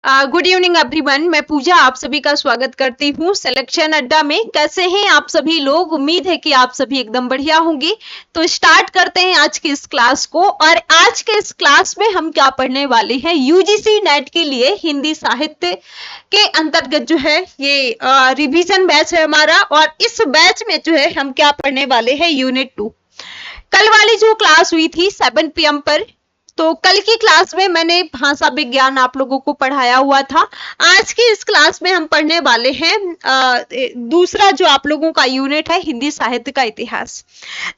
Good evening everyone, मैं पूजा आप सभी का स्वागत करती हूँ सिलेक्शन अड्डा में। कैसे हैं आप सभी लोग? उम्मीद है कि आप सभी एकदम बढ़िया होंगे। तो स्टार्ट करते हैं आज की इस क्लास को। और आज के इस क्लास में हम क्या पढ़ने वाले हैं, यूजीसी नेट के लिए हिंदी साहित्य के अंतर्गत जो है ये रिवीजन बैच है हमारा। और इस बैच में जो है हम क्या पढ़ने वाले हैं, यूनिट 2। कल वाली जो क्लास हुई थी 7 PM पर, तो कल की क्लास में मैंने भाषा विज्ञान आप लोगों को पढ़ाया हुआ था। आज की इस क्लास में हम पढ़ने वाले हैं दूसरा जो आप लोगों का यूनिट है, हिंदी साहित्य का इतिहास।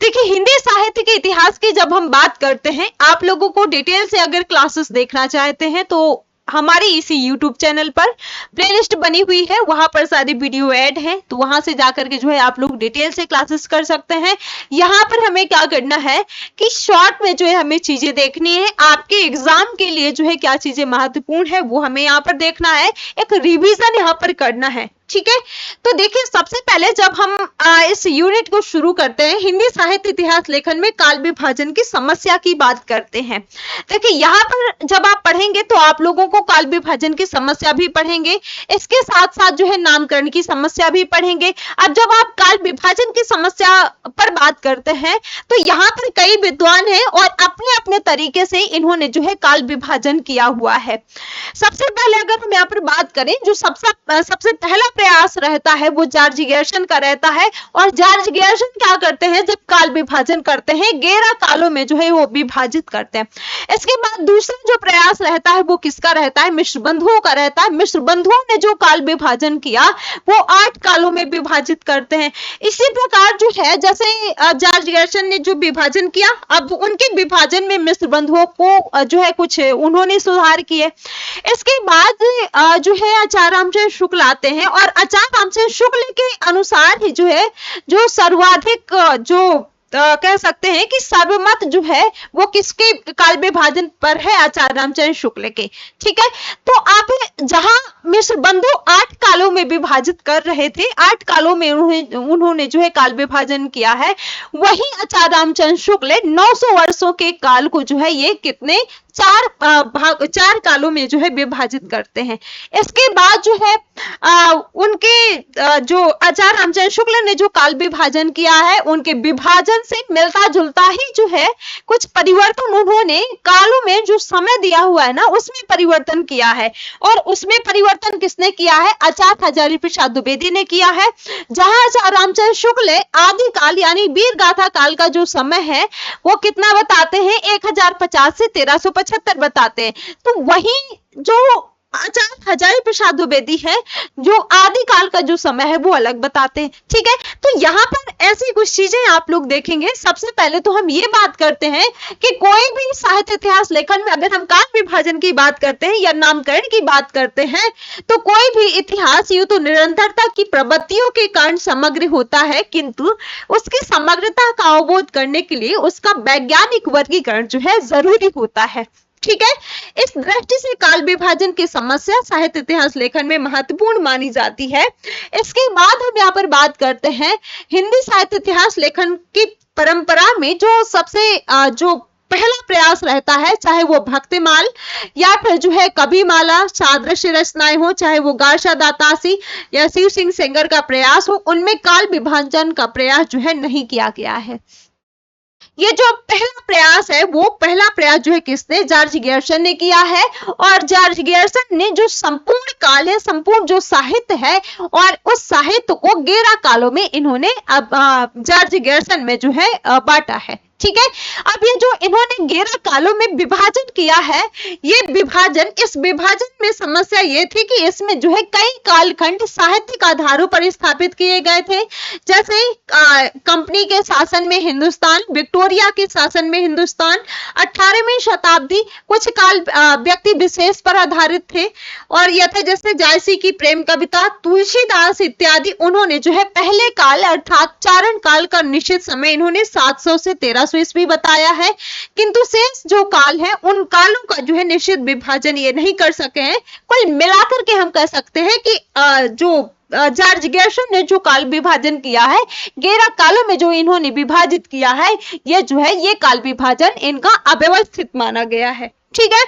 देखिए, हिंदी साहित्य के इतिहास की जब हम बात करते हैं, आप लोगों को डिटेल से अगर क्लासेस देखना चाहते हैं तो हमारी इसी YouTube चैनल पर प्लेलिस्ट बनी हुई है, वहां पर सारी वीडियो ऐड है, तो वहां से जाकर के जो है आप लोग डिटेल से क्लासेस कर सकते हैं। यहाँ पर हमें क्या करना है कि शॉर्ट में जो है हमें चीजें देखनी है। आपके एग्जाम के लिए जो है क्या चीजें महत्वपूर्ण है वो हमें यहाँ पर देखना है, एक रिवीजन यहाँ पर करना है। ठीक है, तो देखिए, सबसे पहले जब हम इस यूनिट को शुरू करते हैं, हिंदी साहित्य इतिहास लेखन में काल विभाजन की समस्या की बात करते हैं। देखिए, यहाँ पर जब आप पढ़ेंगे तो आप लोगों को काल विभाजन की समस्या भी पढ़ेंगे, इसके साथ साथ जो है नामकरण की समस्या भी पढ़ेंगे। अब जब आप काल विभाजन की समस्या पर बात करते हैं तो यहाँ पर कई विद्वान हैं और अपने अपने तरीके से इन्होंने जो है काल विभाजन किया हुआ है। सबसे पहले अगर हम यहाँ पर बात करें, जो सबसे पहला प्रयास रहता है वो जॉर्ज गैरसन का रहता है। और जॉर्ज गैरसन क्या करते हैं, जब काल विभाजन करते हैं 11 कालों में जो है वो विभाजित करते हैं। इसके बाद दूसरा जो प्रयास रहता है वो किसका रहता है, मिश्र बंधुओं का रहता है। मिश्र बंधुओं ने जो काल विभाजन किया वो 8 कालों में विभाजित करते हैं। इसी प्रकार जो है, जैसे जॉर्ज गैरसन ने जो विभाजन किया, अब उनके विभाजन में मिश्र बंधुओं को जो है कुछ उन्होंने सुधार किए। इसके बाद जो है आचार्य रामचंद्र शुक्ल आते हैं और आचार्य रामचंद्र शुक्ल के अनुसार ही जो है, जो सर्वाधिक जो कह सकते हैं कि सर्वमत जो है वो किसके काल विभाजन पर है, आचार्य रामचंद्र शुक्ल के। ठीक है, तो अब जहां मिश्र बंधु 8 कालों में विभाजित कर रहे थे, 8 कालों में उन्होंने जो है काल विभाजन किया है, वही आचार्य रामचंद्र शुक्ल 900 वर्षों के काल को जो है ये कितने 4 कालों में जो है विभाजित करते हैं। इसके बाद जो है उनके जो आचार्य रामचंद्र शुक्ल ने जो काल विभाजन किया है, उनके विभाजन से मिलता जुलता ही जो है कुछ परिवर्तन उन्होंने कालों में जो समय दिया हुआ है ना, उसमें परिवर्तन किया है। और उसमें परिवर्तन किसने किया है, आचार्य हजारी प्रसाद द्विवेदी ने किया है। जहां आचार्य रामचंद्र शुक्ल आदि काल यानी वीर गाथा काल का जो समय है वो कितना बताते हैं, 1050 से 1375 बताते हैं। तो वही जो आचार्य हजारी प्रसाद द्विवेदी है, जो आदिकाल का जो समय है वो अलग बताते हैं। ठीक है, तो यहाँ पर ऐसी कुछ चीजें आप लोग देखेंगे। सबसे पहले तो हम ये बात करते हैं कि कोई भी साहित्य इतिहास लेखन में अगर हम काल विभाजन की बात करते हैं या नामकरण की बात करते हैं, तो कोई भी इतिहास यूं तो निरंतरता की प्रवृत्तियों के कारण समग्र होता है, किंतु उसकी समग्रता का अवबोध करने के लिए उसका वैज्ञानिक वर्गीकरण जो है जरूरी होता है। ठीक है, इस दृष्टि से काल विभाजन की समस्या साहित्य इतिहास लेखन में महत्वपूर्ण मानी जाती है। इसके बाद हम यहाँ पर बात करते हैं हिंदी साहित्य इतिहास लेखन की परंपरा में जो सबसे जो पहला प्रयास रहता है, चाहे वो भक्तिमाल या फिर जो है कविमाला, सादृश्य रचनाएं हो, चाहे वो गार्षा दातासी या शिव सिंह सेंगर का प्रयास हो, उनमें काल विभाजन का प्रयास जो है नहीं किया गया है। ये जो पहला प्रयास है वो पहला प्रयास जो है किसने, जॉर्ज गैरसन ने किया है। और जॉर्ज गैरसन ने जो संपूर्ण काल है, संपूर्ण जो साहित्य है, और उस साहित्य को 11 कालों में इन्होंने जॉर्ज गैरसन में जो है बांटा है। ठीक है, अब ये जो इन्होंने 11 कालों में विभाजन किया है, ये विभाजन, इस विभाजन में समस्या ये थी कि इसमें जो है कई कालखंड साहित्यिक आधारों पर स्थापित किए गए थे। जैसे कंपनी के शासन में हिंदुस्तान, विक्टोरिया के शासन में हिंदुस्तान, 18वीं शताब्दी, कुछ काल व्यक्ति विशेष पर आधारित थे। और यह थे जैसे जायसी की प्रेम कविता, तुलसीदास इत्यादि। उन्होंने जो है पहले काल अर्थात चारण काल का निश्चित समय इन्होंने 700 से 1300 ईस्वी बताया है, किंतु शेष जो काल है उन कालों का जो है निश्चित विभाजन ये नहीं कर सके हैं। कुल मिलाकर के हम कह सकते हैं कि जो जॉर्ज गैरसन ने जो काल विभाजन किया है, 11 कालों में जो इन्होंने विभाजित किया है, ये जो है ये काल विभाजन इनका अव्यवस्थित माना गया है। ठीक है।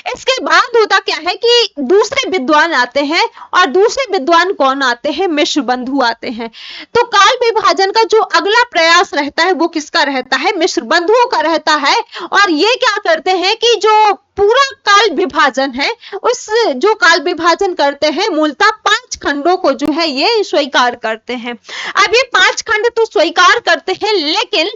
इसके बाद होता क्या है कि दूसरे विद्वान आते हैं, और दूसरे विद्वान कौन आते हैं? मिश्र बंधु आते हैं। तो काल विभाजन का जो अगला प्रयास रहता है वो किसका रहता है? मिश्र बंधुओं का रहता है। और ये क्या करते हैं कि जो पूरा काल विभाजन है, उस जो काल विभाजन करते हैं मूलतः 5 खंडों को जो है ये स्वीकार करते हैं। अब ये 5 खंड तो स्वीकार करते हैं, लेकिन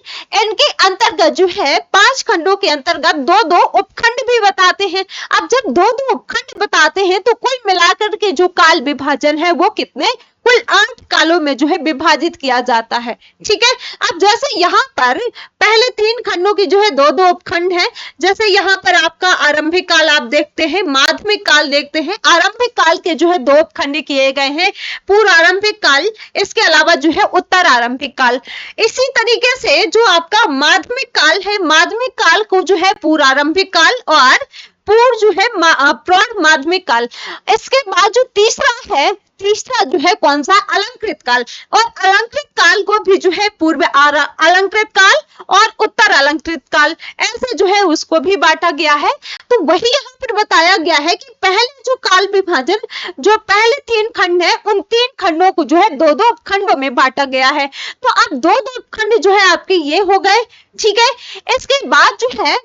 इनके अंतर्गत जो है 5 खंडों के अंतर्गत 2-2 उपखंड भी बताते हैं। अब जब 2-2 उपखंड बताते हैं तो कुल मिलाकर के जो काल विभाजन है वो कितने? कुल 8 कालों में जो है विभाजित किया जाता है। ठीक है। अब जैसे यहाँ पर पहले 3 खंडों की जो है 2-2 उपखंड है। जैसे यहाँ पर आपका आरंभिक काल आप देखते हैं, माध्यमिक काल देखते हैं। आरंभिक काल के जो है 2 उपखंड किए गए हैं, पूर्व आरंभिक काल, इसके अलावा जो है उत्तर आरंभिक काल। इसी तरीके से जो आपका माध्यमिक काल है, माध्यमिक काल को जो है पूर्व आरंभिक काल और पूर्व जो है प्रौढ़ माध्यमिक काल। इसके बाद जो तीसरा है, तीसरा जो है कौन सा? अलंकृत काल। और अलंकृत काल को भी जो है पूर्व अलंकृत काल और उत्तर अलंकृत काल, ऐसे जो है उसको भी बांटा गया है। तो वही यहाँ पर बताया गया है कि पहले जो काल विभाजन, जो पहले 3 खंड है, उन 3 खंडों को जो है 2-2 खंडों में बांटा गया है। तो अब 2-2 खंड जो है आपके ये हो गए। ठीक है। इसके बाद जो है,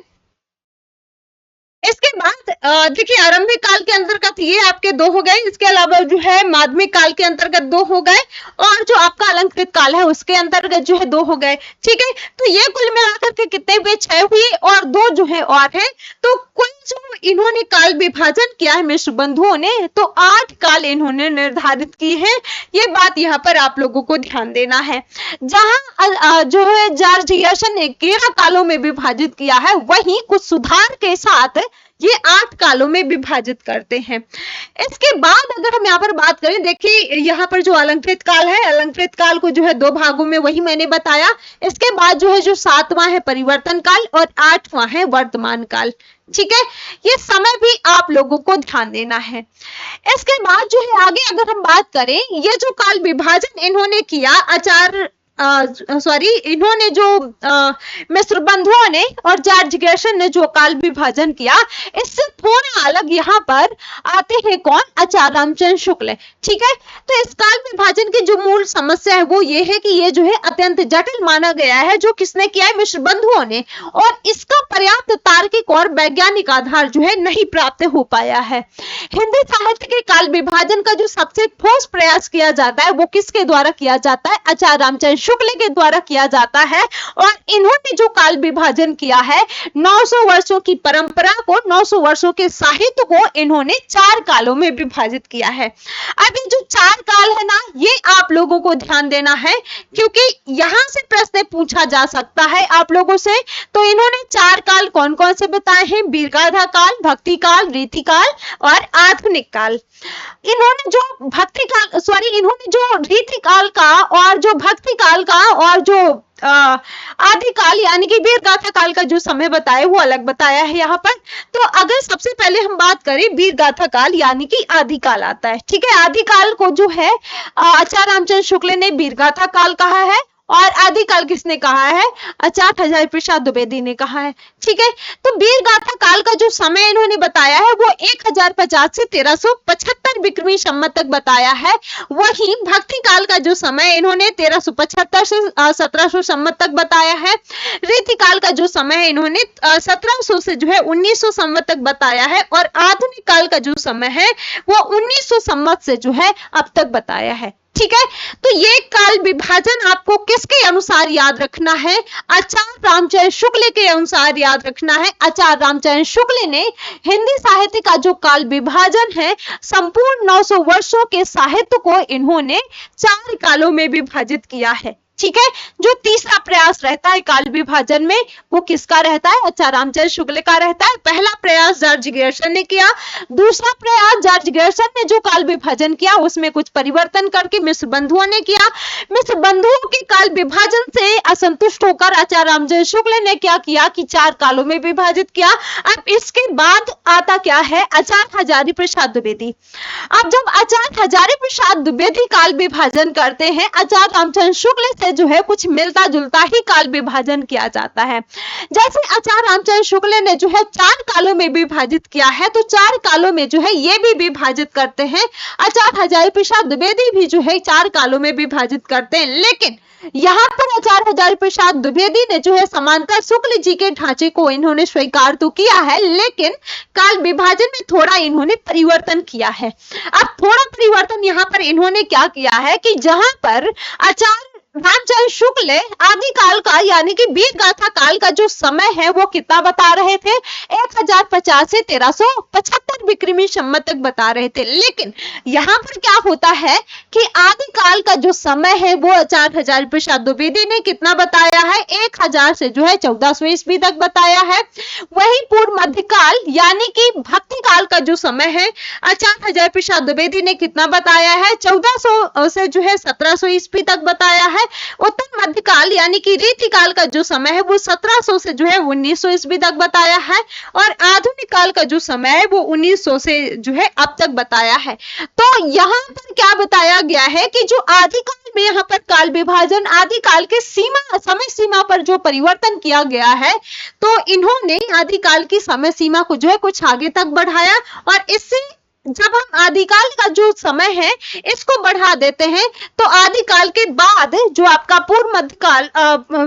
इसके बाद देखिए आरंभिक काल के अंतर्गत ये आपके 2 हो गए, इसके अलावा जो है माध्यमिक काल के अंतर्गत 2 हो गए, और जो आपका अलंकृत काल है उसके अंतर्गत जो है 2 हो गए। ठीक है। तो ये कुल मिलाकर के कितने हुए? 6 हुए, और 2 जो है और है। तो कुल जो इन्होंने काल विभाजन किया है मिश्र बंधुओं ने, तो 8 काल इन्होंने निर्धारित की है। ये बात यहाँ पर आप लोगों को ध्यान देना है। जहां जो है जॉर्ज ग्रियर्सन ने 11 कालों में विभाजित किया है, वहीं कुछ सुधार के साथ ये 8 कालों में विभाजित करते हैं। इसके बाद अगर हम यहाँ पर बात करें, देखिए यहाँ पर जो अलंकृत काल है, अलंकृत काल को जो है 2 भागों में, वही मैंने बताया। इसके बाद जो है जो 7वां है परिवर्तन काल, और 8वां है वर्तमान काल। ठीक है। ये समय भी आप लोगों को ध्यान देना है। इसके बाद जो है आगे अगर हम बात करें, ये जो काल विभाजन इन्होंने किया, इन्होंने जो मिश्र बंधुओं ने और जॉर्ज ग्रियर्सन ने जो काल विभाजन किया, इससे थोड़ा अलग यहाँ पर आते हैं कौन? आचार्य रामचंद्र शुक्ल। ठीक है। तो इस काल विभाजन की जो मूल समस्या है वो ये है कि ये जो है अत्यंत जटिल माना गया है। जो किसने किया है? मिश्र बंधुओं ने। और इसका पर्याप्त तार्किक और वैज्ञानिक आधार जो है नहीं प्राप्त हो पाया है। हिंदी साहित्य के काल विभाजन का जो सबसे ठोस प्रयास किया जाता है वो किसके द्वारा किया जाता है? आचार्य रामचंद्र शुक्ल के द्वारा किया जाता है। और इन्होंने जो काल विभाजन किया है, 900 वर्षों की परंपरा को, 900 वर्षों के साहित्य को इन्होंने 4 कालों में विभाजित किया है। अब ये जो 4 काल है ना, ये आप लोगों को ध्यान देना है, क्योंकि यहां से प्रश्न पूछा जा सकता है आप लोगों से। तो इन्होंने 4 काल कौन कौन से बताए हैं? वीरगाथा काल, भक्ति काल, रीति काल और आधुनिक काल। इन्होंने जो इन्होंने जो रीति काल का और जो भक्ति काल का और जो आदि काल यानी कि वीरगाथा काल का जो समय बताया वो अलग बताया है यहाँ पर। तो अगर सबसे पहले हम बात करें, वीरगाथा काल यानी कि आदि काल आता है। ठीक है। आदि काल को जो है आचार्य रामचंद्र शुक्ल ने वीरगाथा काल कहा है, और आदिकाल किसने कहा है? आचार्य हजारी प्रसाद द्विवेदी ने कहा है। ठीक है। तो वीरगाथा काल का जो समय इन्होंने बताया है वो 1050 से 1375 विक्रमी संवत तक बताया है। वहीं भक्ति काल का जो समय इन्होंने 1375 से 1700 संवत तक बताया है। रीति काल का जो समय इन्होंने 1700 से जो है 1900 संवत तक बताया है। और आधुनिक काल का जो समय है वो 1900 संवत से जो है अब तक बताया है। ठीक है। तो ये काल विभाजन आपको किसके अनुसार याद रखना है? आचार्य रामचंद्र शुक्ल के अनुसार याद रखना है। आचार्य रामचंद्र शुक्ल ने हिंदी साहित्य का जो काल विभाजन है, संपूर्ण 900 वर्षों के साहित्य को इन्होंने 4 कालों में विभाजित किया है। ठीक है। जो तीसरा प्रयास रहता है काल विभाजन में वो किसका रहता है? आचार्य रामचंद्र शुक्ल का रहता है। पहला प्रयास जॉर्ज ग्रियर्सन ने किया। दूसरा प्रयास जॉर्ज ग्रियर्सन ने जो काल विभाजन किया उसमें कुछ परिवर्तन करके मिश्र बंधुओं ने किया। मिश्र बंधुओं के काल विभाजन से असंतुष्ट होकर आचार्य रामचंद्र शुक्ल ने क्या किया कि 4 कालों में विभाजित किया। अब इसके बाद आता क्या है? आचार्य हजारी प्रसाद द्विवेदी। अब जब आचार्य हजारी प्रसाद द्विवेदी काल विभाजन करते हैं आचार्य रामचंद्र शुक्ल से जो है कुछ मिलता जुलता ही काल विभाजन किया जाता है। जैसे आचार्य रामचंद्र शुक्ल ने जो है 4 कालों में विभाजित किया है, तो 4 कालों में जो है ये भी विभाजित करते हैं। आचार्य हजारी प्रसाद द्विवेदी भी जो है 4 कालों में विभाजित करते हैं, लेकिन यहाँ पर आचार्य हजारी प्रसाद द्विवेदी ने जो है समांतर शुक्ल जी के ढांचे को इन्होंने स्वीकार तो किया है, लेकिन काल विभाजन में थोड़ा इन्होंने परिवर्तन किया है। अब थोड़ा परिवर्तन यहाँ पर इन्होंने क्या किया है कि जहां पर आचार्य रामचंद्र शुक्ल आदि काल का यानी कि वीर गाथा काल का जो समय है वो कितना बता रहे थे, 1050 से 1375 विक्रमी संवत तक बता रहे थे। लेकिन यहाँ पर क्या होता है कि आदि काल का जो समय है वो आचार्य हजारी प्रसाद द्विवेदी ने कितना बताया है, 1000 से जो है 1400 ईस्वी तक बताया है। वही पूर्व मध्यकाल यानी कि भक्ति काल का जो समय है आचार्य हजारी प्रसाद द्विवेदी ने कितना बताया है, 1400 से जो है 1700 ईस्वी तक बताया है। उत्तर मध्यकाल यानी कि रीतिकाल का जो समय है वो 1700 से जो है 1900 ईस्वी तक बताया है, और आधुनिक काल का जो समय है वो 1900 से जो है अब तक बताया है। तो यहाँ पर क्या बताया गया है कि जो आदिकाल में यहाँ पर काल विभाजन आदिकाल के समय सीमा पर जो परिवर्तन किया गया है, तो इन्होंने आदिकाल की समय सीमा को जो है कुछ आगे तक बढ़ाया, और इससे जब हम आदिकाल का जो समय है इसको बढ़ा देते हैं तो आदिकाल के बाद जो आपका पूर्व मध्यकाल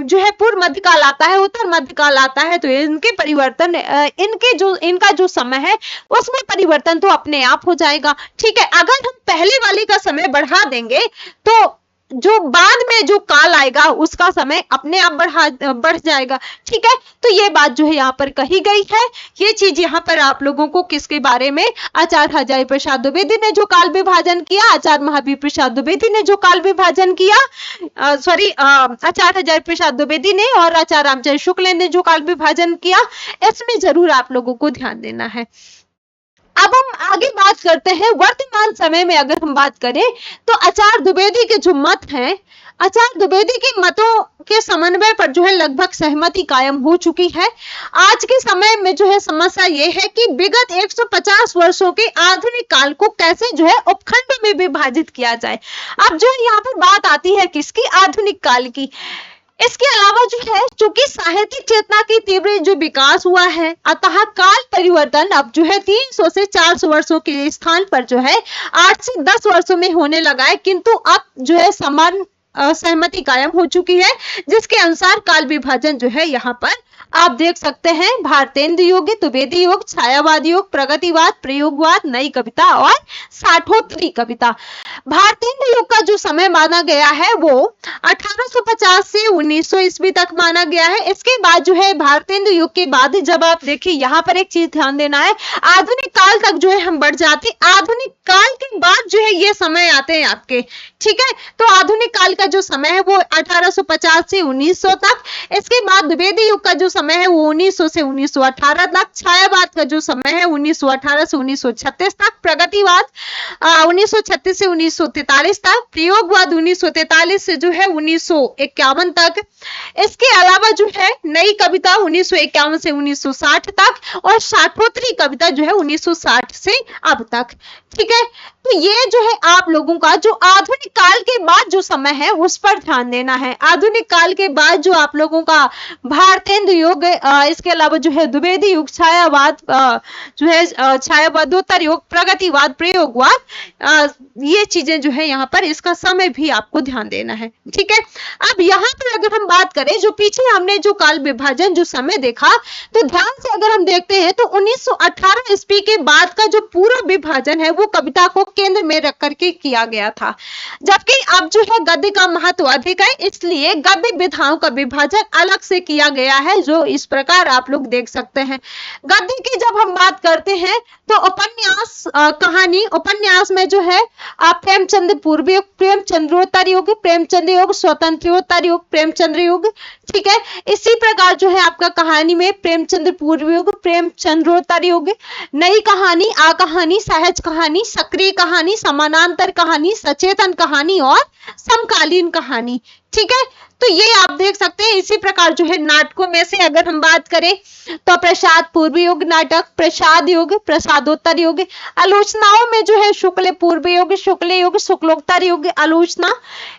जो है पूर्व मध्यकाल आता है, उत्तर मध्यकाल आता है, तो इनके परिवर्तन इनका जो समय है उसमें परिवर्तन तो अपने आप हो जाएगा। ठीक है, अगर हम पहले वाले का समय बढ़ा देंगे तो जो बाद में जो काल आएगा उसका समय अपने आप बढ़ जाएगा। ठीक है, तो ये बात जो है यहाँ पर कही गई है। ये चीज यहाँ पर आप लोगों को किसके बारे में, आचार्य हजारी प्रसाद द्विवेदी ने जो काल विभाजन किया, आचार्य महावीर प्रसाद द्विवेदी ने जो काल विभाजन किया, आचार्य हजारी प्रसाद द्विवेदी ने और आचार्य रामचंद्र शुक्ल ने जो काल विभाजन किया, इसमें जरूर आप लोगों को ध्यान देना है। अब हम आगे बात करते हैं वर्तमान समय में। अगर हम बात करें तो आचार्य द्विवेदी के जो मत हैं, आचार्य द्विवेदी के मतों के समन्वय पर जो है लगभग सहमति कायम हो चुकी है। आज के समय में जो है समस्या ये है कि विगत 150 वर्षों के आधुनिक काल को कैसे जो है उपखंड में विभाजित किया जाए। अब जो यहाँ पर बात आती है किसकी, आधुनिक काल की। इसके अलावा जो है चूंकि साहित्यिक चेतना की तीव्र जो विकास हुआ है, अतः काल परिवर्तन अब जो है 300 से 400 वर्षों के स्थान पर जो है 8 से 10 वर्षों में होने लगा है, किंतु अब जो है समान सहमति कायम हो चुकी है, जिसके अनुसार काल विभाजन जो है यहाँ पर आप देख सकते हैं भारतेंद्र युग, द्विवेदी युग, छायावाद युग, प्रगतिवाद, प्रयोगवाद, नई कविता और साठोत्तरी कविता। भारतेंद्र युग का जो समय माना गया है वो 1850 से 1900 ईस्वी तक माना गया है। इसके बाद जो है भारतेंद्र युग के बाद जब आप देखिए यहाँ पर एक चीज ध्यान देना है, आधुनिक काल तक जो है हम बढ़ जाते, आधुनिक काल के बाद जो है ये समय आते हैं आपके। ठीक है, तो आधुनिक काल का जो समय है वो 1850 से 1900 तक। इसके बाद द्विवेदी युग का जो समय है वो 1900 से 1918 तक। छायावाद का जो समय है 1918 से 1936 तक। प्रगतिवाद 1936 से 1943 तक। प्रयोगवाद 1943 से जो है 1951 तक। इसके अलावा जो है नई कविता 1951 से 1960 तक, और साठोत्तरी कविता जो है 1960 से अब तक। ठीक है, तो ये जो है आप लोगों का जो आधुनिक काल के बाद जो समय है उस पर ध्यान देना है। आधुनिक काल के बाद जो आप लोगों का भारतेंद्र युग, इसके अलावा जो है द्विवेदी युग, छायावाद जो है छायावादोत्तर युग, प्रगतिवाद, प्रयोगवाद, ये चीजें जो है यहाँ पर इसका समय भी आपको ध्यान देना है। ठीक है, अब यहाँ पर अगर हम बात करें जो पीछे हमने जो काल विभाजन जो समय देखा, तो ध्यान से अगर हम देखते हैं तो 1918 ईस्वी के बाद का जो पूरा विभाजन है वो कविता को केंद्र में रख करके किया गया था, जबकि अब जो है गद्य का महत्व अधिक है, इसलिए गद्य विधाओं का विभाजन अलग से किया गया है, जो इस प्रकार आप लोग देख सकते हैं। गद्य की जब हम बात करते हैं तो उपन्यास कहानी, उपन्यास में जो है प्रेमचंद पूर्व युग, प्रेमचंद्रोत्तर युग, प्रेमचंद युग, स्वतंत्रोत्तर युग, प्रेमचंद्र युग। ठीक है, इसी प्रकार जो है आपका कहानी में प्रेमचंद्र पूर्व युग, प्रेमचंद्रोत्तर युग, नई कहानी, आ कहानी, सहज कहानी, सक्रिय कहानी, समानांतर कहानी, सचेतन कहानी और समकालीन कहानी। ठीक है, तो ये आप देख सकते हैं। इसी प्रकार जो है नाटकों में से अगर हम बात करें तो प्रसाद पूर्व युग नाटक, प्रसाद युग, प्रसादोत्तर युग, आलोचनाओं में जो है शुक्ल पूर्व युग, शुक्ल युग, शुक्लोत्तर युग आलोचना,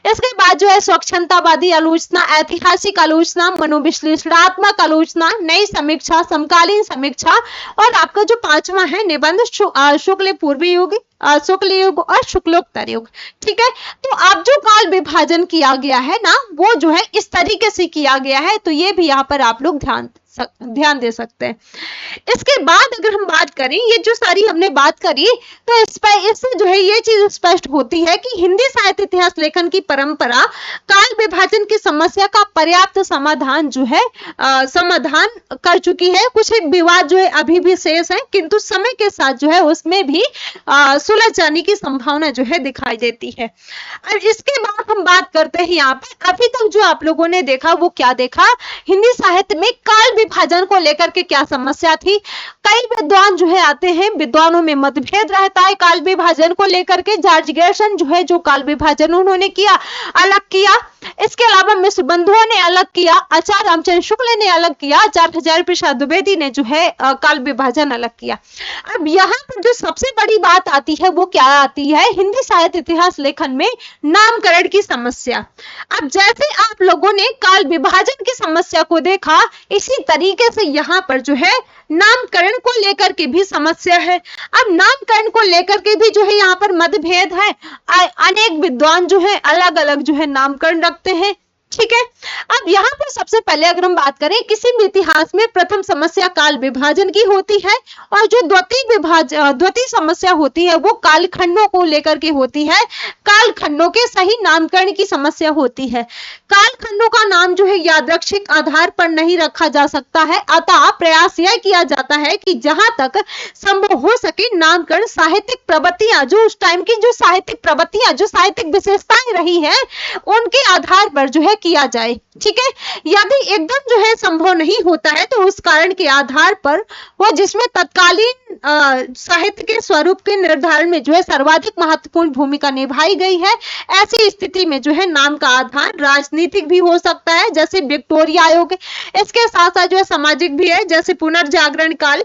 इसके बाद जो है स्वच्छंदतावादी आलोचना, ऐतिहासिक आलोचना, मनोविश्लेषणात्मक आलोचना, नई समीक्षा, समकालीन समीक्षा, और आपका जो पांचवा है निबंध शुक्ल पूर्व युग, शुक्ल युग और शुक्लोत्तर युग। ठीक है, तो आप जो काल विभाजन किया गया है ना, वो जो है इस तरीके से किया गया है, तो ये भी यहाँ पर आप लोग ध्यान दे सकते हैं। इसके बाद अगर हम बात करें, ये जो सारी हमने बात करी, तो इससे जो है ये चीज स्पष्ट होती है कि हिंदी साहित्य इतिहास लेखन की परंपरा काल विभाजन की समस्या का पर्याप्त समाधान जो है समाधान कर चुकी है। कुछ विवाद जो है अभी भी शेष है, किंतु समय के साथ जो है उसमें भी सुलझ जाने की संभावना जो है दिखाई देती है। और इसके बाद हम बात करते हैं यहाँ पर अभी तक जो आप लोगों ने देखा वो क्या देखा, हिंदी साहित्य में काल विभाजन को लेकर के क्या समस्या थी। कई विद्वान जो है आते हैं, विद्वानों में मतभेद रहता है काल विभाजन को लेकर के। जॉर्ज गैरसन जो है जो काल विभाजन उन्होंने किया, अलग किया। इसके अलावा मिश्र बंधुओं ने अलग किया, आचार्य रामचंद्र शुक्ल ने अलग किया, आचार्य हजारी प्रसाद द्विवेदी ने जो है काल विभाजन अलग किया। अब यहाँ पर जो सबसे बड़ी बात आती है वो क्या आती है, हिंदी साहित्य इतिहास लेखन में नामकरण की समस्या। अब जैसे आप लोगों ने काल विभाजन की समस्या को देखा, इसी तरीके से यहाँ पर जो है नामकरण को लेकर के भी समस्या है। अब नामकरण को लेकर के भी जो है यहाँ पर मतभेद है, अनेक विद्वान जो है अलग अलग जो है नामकरण रखते हैं। ठीक है, अब यहाँ पर सबसे पहले अगर हम बात करें, किसी भी इतिहास में प्रथम समस्या काल विभाजन की होती है, और जो द्वितीय समस्या होती है वो कालखंडों को लेकर के होती है। कालखंडों के सही नामकरण की समस्या होती है। कालखंडों का नाम जो है यादृच्छिक आधार पर नहीं रखा जा सकता है, अतः प्रयास यह किया जाता है कि जहां तक संभव हो सके नामकरण साहित्यिक प्रवृत्तियां, जो उस टाइम की जो साहित्यिक प्रवृत्तियां, जो साहित्यिक विशेषताएं रही है, उनके आधार पर जो है किया जाए। ठीक है, यदि एकदम जो है संभव नहीं होता है तो उस कारण के आधार पर वो जिसमें तत्कालीन साहित्य के स्वरूप के निर्धारण में जो है सर्वाधिक महत्वपूर्ण भूमिका निभाई गई है, ऐसी स्थिति में जो है नाम का आधार राजनीतिक भी हो सकता है, जैसे विक्टोरिया आयोग। इसके साथ साथ जो है सामाजिक भी है, जैसे पुनर्जागरण काल,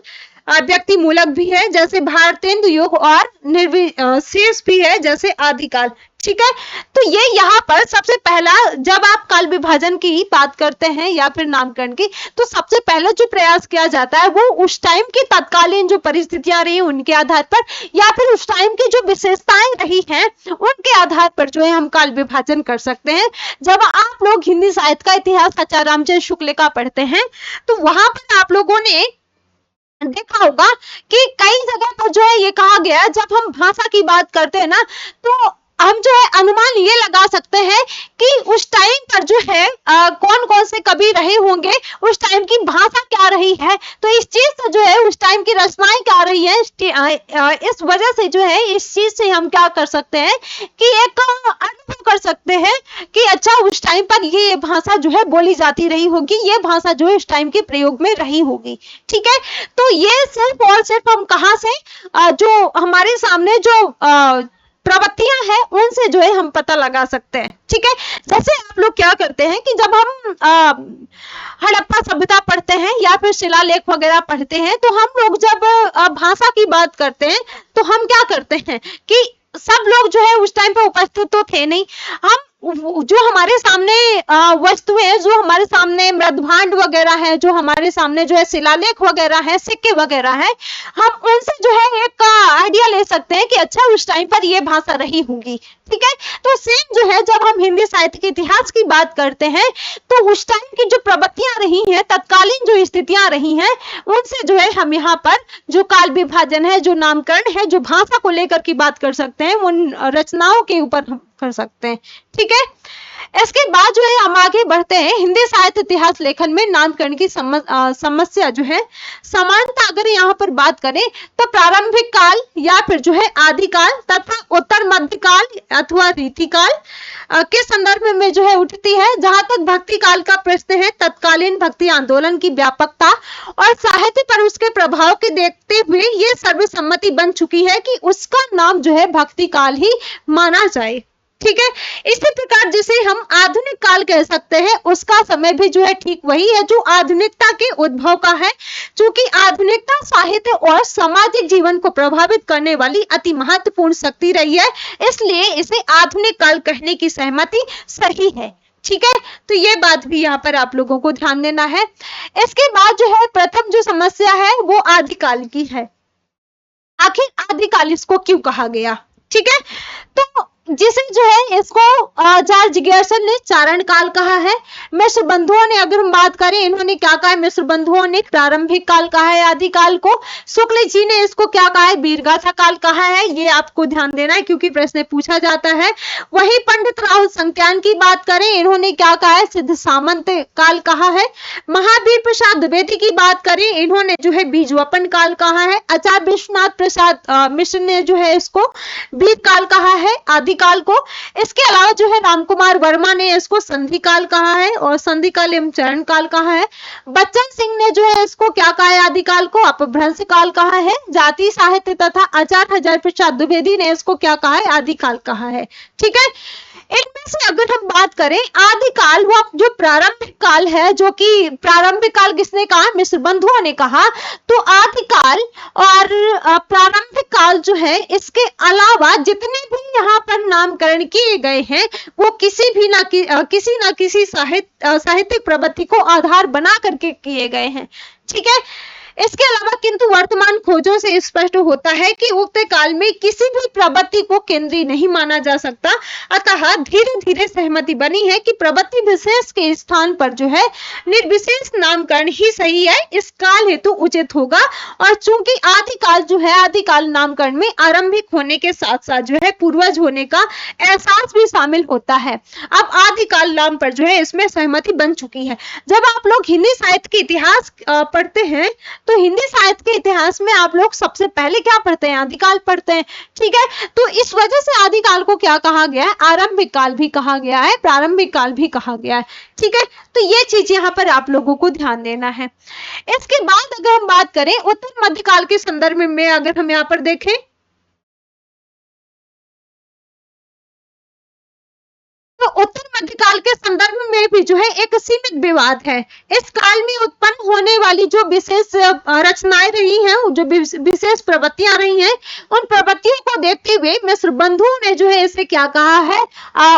व्यक्ति मूलक भी है, जैसे भारतेंदु युग, और निर्विशेष भी है, जैसे आदिकाल। ठीक है, तो ये यहाँ पर सबसे पहला, जब आप काल विभाजन की बात करते हैं या फिर नामकरण की, तो सबसे पहले जो प्रयास किया जाता है वो उस टाइम की तत्कालीन जो परिस्थितियां रही उनके आधार पर, या फिर उस टाइम की जो विशेषताएं रही हैं उनके आधार पर जो है हम काल विभाजन कर सकते हैं। जब आप लोग हिंदी साहित्य का इतिहास आचार्य रामचंद्र शुक्ल का पढ़ते हैं, तो वहां पर आप लोगों ने देखा होगा कि कई जगह पर जो है ये कहा गया, जब हम भाषा की बात करते हैं ना, तो हम जो है अनुमान ये लगा सकते हैं कि उस टाइम पर जो है कौन कौन से कवि रहे होंगे, उस टाइम की भाषा क्या रही है, तो इस चीज से जो है उस टाइम की रचनाएं क्या रही है, इस वजह से जो है इस चीज से हम क्या कर सकते हैं कि एक अनुभव कर सकते हैं कि अच्छा उस टाइम पर ये भाषा जो है बोली जाती रही होगी, ये भाषा जो है उस टाइम के प्रयोग में रही होगी। ठीक है, तो ये सिर्फ और सिर्फ हम कहाँ से जो हमारे सामने जो प्रवृत्तियां हैं उनसे जो है हम पता लगा सकते हैं। ठीक है, जैसे आप लोग क्या करते हैं कि जब हम हड़प्पा सभ्यता पढ़ते हैं या फिर शिलालेख वगैरह पढ़ते हैं, तो हम लोग जब भाषा की बात करते हैं तो हम क्या करते हैं कि सब लोग जो है उस टाइम पे उपस्थित तो थे नहीं, हम जो हमारे सामने वस्तुएं, जो हमारे सामने मृदभांड वगैरह है, जो हमारे सामने जो है शिलालेख वगैरह है, सिक्के वगैरह है, हम उनसे जो है एक आइडिया ले सकते हैं कि अच्छा उस टाइम पर ये भाषा रही होगी। ठीक है, तो सेम जो है जब हम हिंदी साहित्य के इतिहास की बात करते हैं, तो उस टाइम की जो प्रवृत्तियां रही हैं, तत्कालीन जो स्थितियां रही हैं, उनसे जो है हम यहाँ पर जो काल विभाजन है, जो नामकरण है, जो भाषा को लेकर की बात कर सकते हैं, उन रचनाओं के ऊपर हम कर सकते हैं। ठीक है, इसके बाद जो है हम आगे बढ़ते हैं। हिंदी साहित्य इतिहास लेखन में नामकरण की समस्या जो है, समानता अगर यहाँ पर बात करें तो प्रारंभिक काल या फिर जो है आदिकाल तथा उत्तर मध्यकाल अथवा रीतिकाल के संदर्भ में जो है उठती है। जहां तक भक्ति काल का प्रश्न है, तत्कालीन भक्ति आंदोलन की व्यापकता और साहित्य पर उसके प्रभाव के देखते हुए ये सर्वसम्मति बन चुकी है कि उसका नाम जो है भक्ति काल ही माना जाए। ठीक है। इसी प्रकार जिसे हम आधुनिक काल कह सकते हैं, उसका समय भी जो है ठीक वही है जो आधुनिकता के उद्भव का है। क्योंकि आधुनिकता साहित्य और सामाजिक जीवन को प्रभावित करने वाली अति महत्वपूर्ण शक्ति रही है, इसलिए इसे आधुनिक काल कहने की सहमति सही है। ठीक है, तो ये बात भी यहाँ पर आप लोगों को ध्यान देना है। इसके बाद जो है प्रथम जो समस्या है वो आदिकाल की है। आखिर आदिकाल इसको क्यों कहा गया? ठीक है, तो जिसे जो है इसको जॉर्ज गियर्सन ने चारण काल कहा है। मिश्र बंधुओं ने, अगर हम बात करें, इन्होंने क्या कहा है? मिश्र बंधुओं ने प्रारंभिक काल कहा है आदिकाल को। शुक्ल जी ने इसको क्या कहा है? वीरगाथा काल कहा है। ये आपको ध्यान देना है क्योंकि प्रश्न पूछा जाता है। वही पंडित राहुल संख्यान की बात करें, इन्होंने क्या कहा है? सिद्ध सामंत काल कहा है। महावीर प्रसाद द्विवेदी की बात करें, इन्होंने जो है बीजवपन काल कहा है। आचार्य विश्वनाथ प्रसाद मिश्र ने जो है इसको बीज काल कहा है आदि काल को। इसके अलावा जो है रामकुमार वर्मा ने इसको संधि काल कहा है और संधि काल एवं चरण काल कहा है। बच्चन सिंह ने जो है इसको क्या कहा है? आदिकाल को अपभ्रंश काल कहा है। जाति साहित्य तथा आचार्य हजारी प्रसाद द्विवेदी ने इसको क्या कहा है? आदिकाल कहा है। ठीक है, इनमें से अगर हम बात करें आदिकाल, वो जो प्रारंभिक काल है, जो कि प्रारंभिक काल किसने कहा? मिश्र बंधुओं ने कहा। तो आदिकाल और प्रारंभिक काल जो है, इसके अलावा जितने भी यहाँ पर नामकरण किए गए हैं वो किसी ना किसी साहित्यिक प्रवृत्ति को आधार बना करके किए गए हैं। ठीक है, इसके अलावा किंतु वर्तमान खोजों से स्पष्ट होता है कि उक्त काल में किसी भी प्रवृत्ति को केंद्रीय नहीं माना जा सकता। अतः धीरे धीरे सहमति बनी है कि प्रवृत्ति विशेष के स्थान पर जो है निर्विशेष नामकरण ही सही है, इस काल हेतु उचित होगा। और चूंकि आदिकाल जो है, आदिकाल नामकरण में आरंभिक होने के साथ साथ जो है पूर्वज होने का एहसास भी शामिल होता है। अब आदिकाल नाम पर जो है इसमें सहमति बन चुकी है। जब आप लोग हिंदी साहित्य के इतिहास पढ़ते हैं तो हिंदी साहित्य के इतिहास में आप लोग सबसे पहले क्या पढ़ते हैं? आदिकाल पढ़ते हैं। ठीक है, तो इस वजह से आदिकाल को क्या कहा गया है? आरंभिक काल भी कहा गया है, प्रारंभिक काल भी कहा गया है। ठीक है, तो ये चीज यहाँ पर आप लोगों को ध्यान देना है। इसके बाद अगर हम बात करें उत्तर मध्यकाल के संदर्भ में, अगर हम यहाँ पर देखें तो उत्तर मध्यकाल के संदर्भ में भी जो है एक सीमित विवाद है। इस काल में उत्पन्न होने वाली जो विशेष रचनाएं रही हैं, जो विशेष प्रवृत्तियां रही हैं, उन प्रवृत्तियों को देखते हुए मिश्र बंधुओं ने जो है इसे क्या कहा है?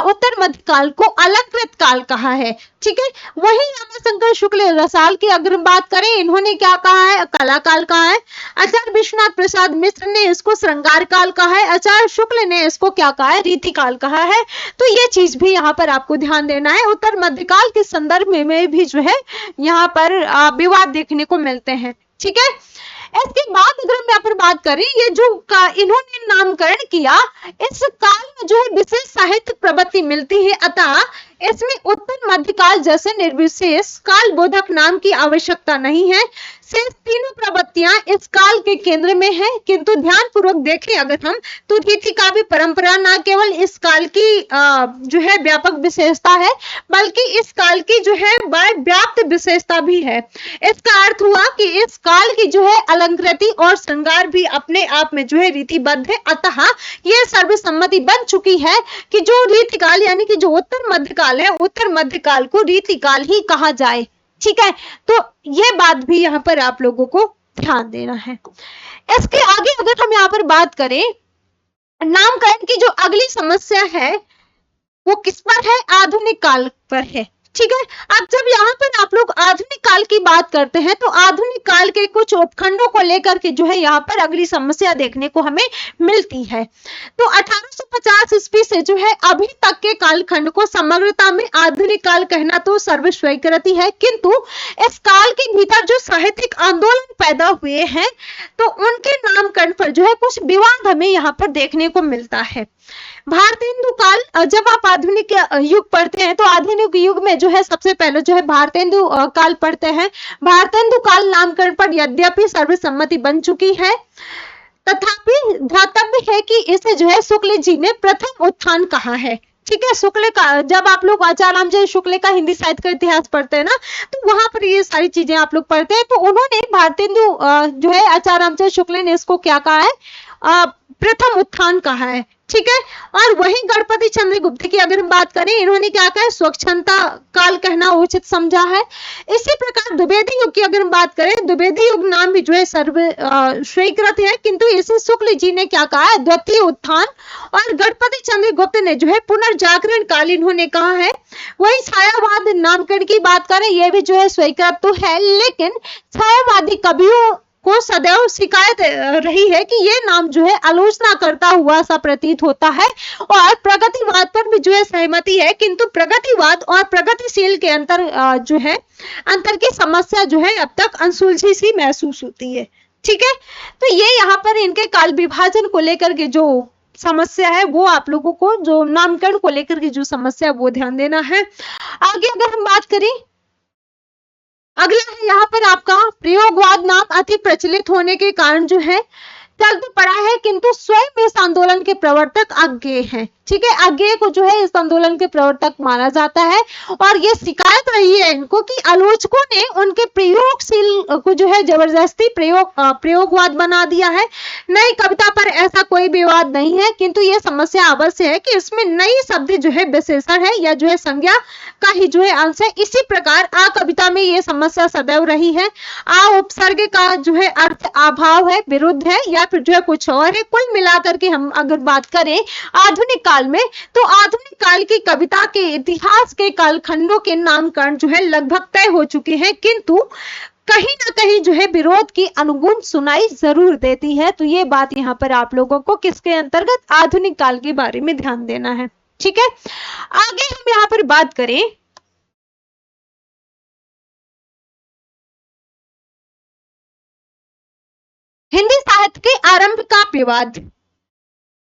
उत्तर मध्यकाल को अलंकृत काल कहा है। ठीक है, वही रामाशंकर शुक्ल रसाल की अगर बात करें, इन्होंने क्या कहा है? कला काल कहा है। आचार्य विश्वनाथ प्रसाद मिश्र ने इसको श्रृंगार काल कहा है। आचार्य शुक्ल ने इसको क्या कहा है? रीति काल कहा है। तो ये चीज भी यहाँ पर आपको ध्यान देना है। उत्तर मध्यकाल के संदर्भ में भी जो है यहाँ पर विवाद देखने को मिलते हैं। ठीक है, इसके बाद अगर हम यहाँ पर बात करें, ये जो इन्होंने नामकरण किया, इस काल में जो है विशेष साहित्य प्रवृत्ति मिलती है। अतः इसमें उत्तर मध्यकाल जैसे निर्विशेष काल बोधक नाम की आवश्यकता नहीं है। शेष तीनों प्रवृत्तियां इस काल के केंद्र में है। किंतु ध्यान पूर्वक देखें अगर हम, तो रीति काव्य परंपरा न केवल इस काल की जो है व्यापक विशेषता है, बल्कि इस काल की जो है व्याप्त विशेषता भी है। इसका अर्थ हुआ कि इस काल की जो है अलंकृति और श्रृंगार भी अपने आप में जो है रीतिबद्ध है। अतः यह सर्वसम्मति बन चुकी है कि जो रीतिकाल यानी कि जो उत्तर मध्यकाल है, उत्तर मध्यकाल को रीतिकाल ही कहा जाए। ठीक है, तो ये बात भी यहाँ पर आप लोगों को ध्यान देना है। इसके आगे अगर हम यहाँ पर बात करें, नामकरण की जो अगली समस्या है वो किस पर है? आधुनिक काल पर है। ठीक है, अब जब यहाँ पर आप लोग आधुनिक काल की बात करते हैं तो आधुनिक काल के कुछ उपखंडों को लेकर के जो है यहाँ पर अगली समस्या देखने को हमें मिलती है। तो 1850 ईस्वी से जो है अभी तक के कालखंड को समग्रता में आधुनिक काल कहना तो सर्वस्वीकृति है, किंतु इस काल के भीतर जो साहित्यिक आंदोलन पैदा हुए हैं तो उनके नामकरण पर जो है कुछ विवाद हमें यहाँ पर देखने को मिलता है। भारतेंदु काल, जब आप आधुनिक युग पढ़ते हैं तो आधुनिक युग में जो है सबसे पहले जो है भारतेंदु काल पढ़ते हैं। भारतेंदु काल नामकरण पर यद्यपि सर्वसम्मति बन चुकी है, तथापि ध्यातव्य है कि इसे जो है शुक्ल जी ने प्रथम उत्थान कहा है। ठीक है, शुक्ल का, जब आप लोग आचार्य रामचंद्र शुक्ल का हिंदी साहित्य का इतिहास पढ़ते हैं ना, तो वहां पर ये सारी चीजें आप लोग पढ़ते हैं। तो उन्होंने भारतेंदु जो है आचार्य रामचंद्र शुक्ल ने इसको क्या कहा है? प्रथम उत्थान कहा है। ठीक है। और वहीं गणपति चंद्रगुप्त की अगर हम बात करें, इन्होंने क्या कहा, स्वच्छंदता काल कहना उचित समझा है। इसी प्रकार द्विवेदी युग की अगर हम बात करें, द्विवेदी युग नाम भी जो है सर्व स्वीकृत है, किंतु इसे शुक्ल जी ने क्या कहा है, द्वितीय उत्थान। और गणपति चंद्रगुप्त ने जो है पुनर्जागरण काल इन्होंने कहा है। वही छायावाद नामकरण की बात करें, यह भी जो है स्वीकृत तो है, लेकिन छायावादी कवियों को सदैव शिकायत रही है कि ये नाम जो है आलोचना करता हुआ सा प्रतीत होता है। और प्रगतिवाद पर भी जो है सहमति है, किंतु प्रगतिवाद और प्रगतिशील के अंतर की समस्या जो है अब तक अनसुलझी सी महसूस होती है। ठीक है, तो ये यहाँ पर इनके काल विभाजन को लेकर के जो समस्या है वो आप लोगों को, जो नामकरण को लेकर के जो समस्या वो ध्यान देना है। आगे अगर हम बात करें, अगला है यहाँ पर आपका प्रयोगवाद नाम अति प्रचलित होने के कारण जो है चल तो पड़ा है, किंतु स्वयं इस आंदोलन के प्रवर्तक अज्ञेय हैं। ठीक है, अज्ञेय को जो है इस आंदोलन के प्रवर्तक माना जाता है। और ये शिकायत रही है इनको कि आलोचकों ने उनके प्रयोगशील को जो है जबरदस्ती प्रयोगवाद बना दिया है। नई कविता पर ऐसा कोई विवाद नहीं है, किंतु ये समस्या अवश्य है कि इसमें नई शब्द जो है विशेषण है या जो है संज्ञा का ही जो है अंश है। इसी प्रकार आ कविता में ये समस्या सदैव रही है। आ उपसर्ग का जो है अर्थ अभाव है, विरुद्ध है, या फिर जो है कुछ और है। कुल मिलाकर के हम अगर बात करें आधुनिक काल में, तो आधुनिक काल की कविता के इतिहास के कालखंडों के नामकरण जो है लगभग तय हो चुके हैं, किंतु कहीं ना कहीं जो है विरोध की अनुगुण सुनाई जरूर देती है। तो ये बात यहाँ पर आप लोगों को किसके अंतर्गत, आधुनिक काल के बारे में ध्यान देना है। ठीक है, आगे हम यहाँ पर बात करें, हिंदी साहित्य के आरंभ का विवाद।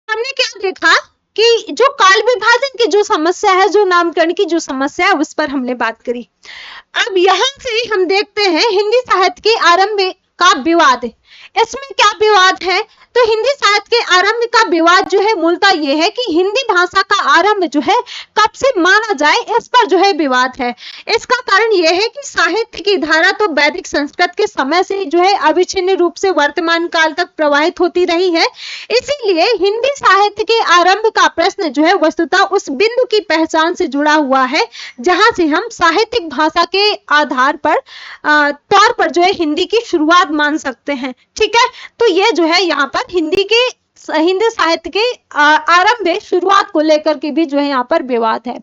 हमने क्या देखा कि जो काल विभाजन की जो समस्या है, जो नामकरण की जो समस्या है, उस पर हमने बात करी। अब यहां से हम देखते हैं हिंदी साहित्य के आरंभ का विवाद। इसमें क्या विवाद है, तो हिंदी साहित्य के आरंभ का विवाद जो है मूलतः ये है कि हिंदी भाषा का आरंभ जो है कब से माना जाए, इस पर जो है विवाद है। इसका कारण यह है कि साहित्य की धारा तो वैदिक संस्कृत के समय से जो है अविच्छिन्न रूप से वर्तमान काल तक प्रवाहित होती रही है। इसीलिए हिंदी साहित्य के आरंभ का प्रश्न जो है वस्तुतः उस बिंदु की पहचान से जुड़ा हुआ है जहां से हम साहित्यिक भाषा के आधार पर तौर पर जो है हिंदी की शुरुआत मान सकते हैं। ठीक है, तो ये जो है यहाँ पर हिंदी साहित्य के आरंभ शुरुआत को लेकर के भी जो है यहाँ पर विवाद है।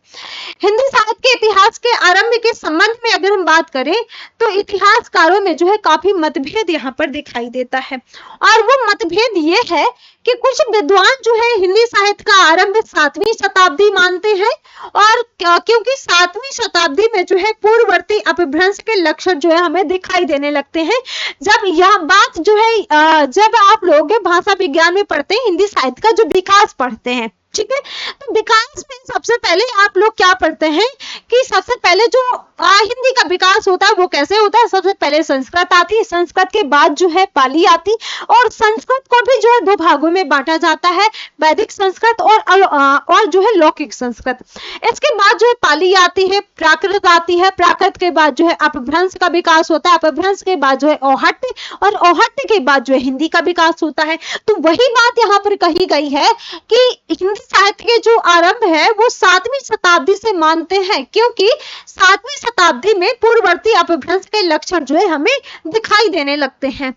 हिंदी साहित्य के इतिहास के आरंभ के संबंध में अगर हम बात करें, तो इतिहासकारों में जो है काफी मतभेद यहाँ पर दिखाई देता है। और वो मतभेद ये है कि कुछ विद्वान जो है हिंदी साहित्य का आरंभ 7वीं शताब्दी मानते हैं, और क्योंकि 7वीं शताब्दी में जो है पूर्ववर्ती अपभ्रंश के लक्षण जो है हमें दिखाई देने लगते हैं। जब यह बात जो है जब आप लोग भाषा विज्ञान में पढ़ते हैं, हिंदी साहित्य का जो विकास पढ़ते हैं, ठीक है, तो विकास में सबसे पहले आप लोग क्या पढ़ते हैं कि सबसे पहले जो हिंदी का विकास होता है वो कैसे होता है। सबसे पहले संस्कृत आती है, संस्कृत के बाद जो है पाली आती, और संस्कृत को भी जो है 2 भागों में बांटा जाता है, वैदिक संस्कृत और जो है लौकिक संस्कृत। इसके बाद जो है पाली आती है, प्राकृत आती है, प्राकृत के बाद जो है अपभ्रंश का विकास होता है, अपभ्रंश के बाद जो है औहट्य, और औहट्य के बाद जो है हिंदी का विकास होता है। तो वही बात यहाँ पर कही गई है कि हिंदी साहित्य के जो आरंभ है वो 7वीं शताब्दी से मानते हैं, क्योंकि 7वीं शताब्दी में पूर्ववर्ती अपभ्रंश के लक्षण जो है हमें दिखाई देने लगते हैं।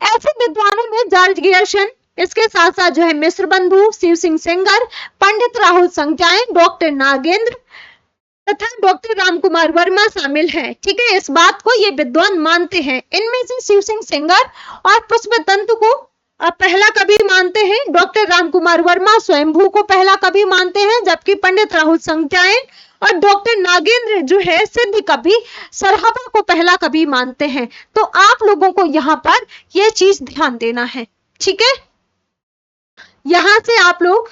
ऐसे विद्वानों में जॉर्ज गियर्सन, इसके साथ साथ जो है मिश्र बंधु, शिव सिंह सेंगर, पंडित राहुल संज्ञान, डॉक्टर नागेंद्र तथा डॉक्टर रामकुमार वर्मा शामिल हैं। ठीक है, इस बात को ये विद्वान मानते हैं। इनमें से शिव सिंह सेंगर और पुष्पदंत को पहला कवि मानते हैं, डॉक्टर रामकुमार वर्मा स्वयंभू को पहला कवि मानते हैं, जबकि पंडित राहुल संज्ञान और डॉक्टर नागेंद्र जो है सिद्ध कवि सरहबा को पहला कवि मानते हैं। तो आप लोगों को यहाँ पर यह चीज ध्यान देना है। ठीक है, यहां से आप लोग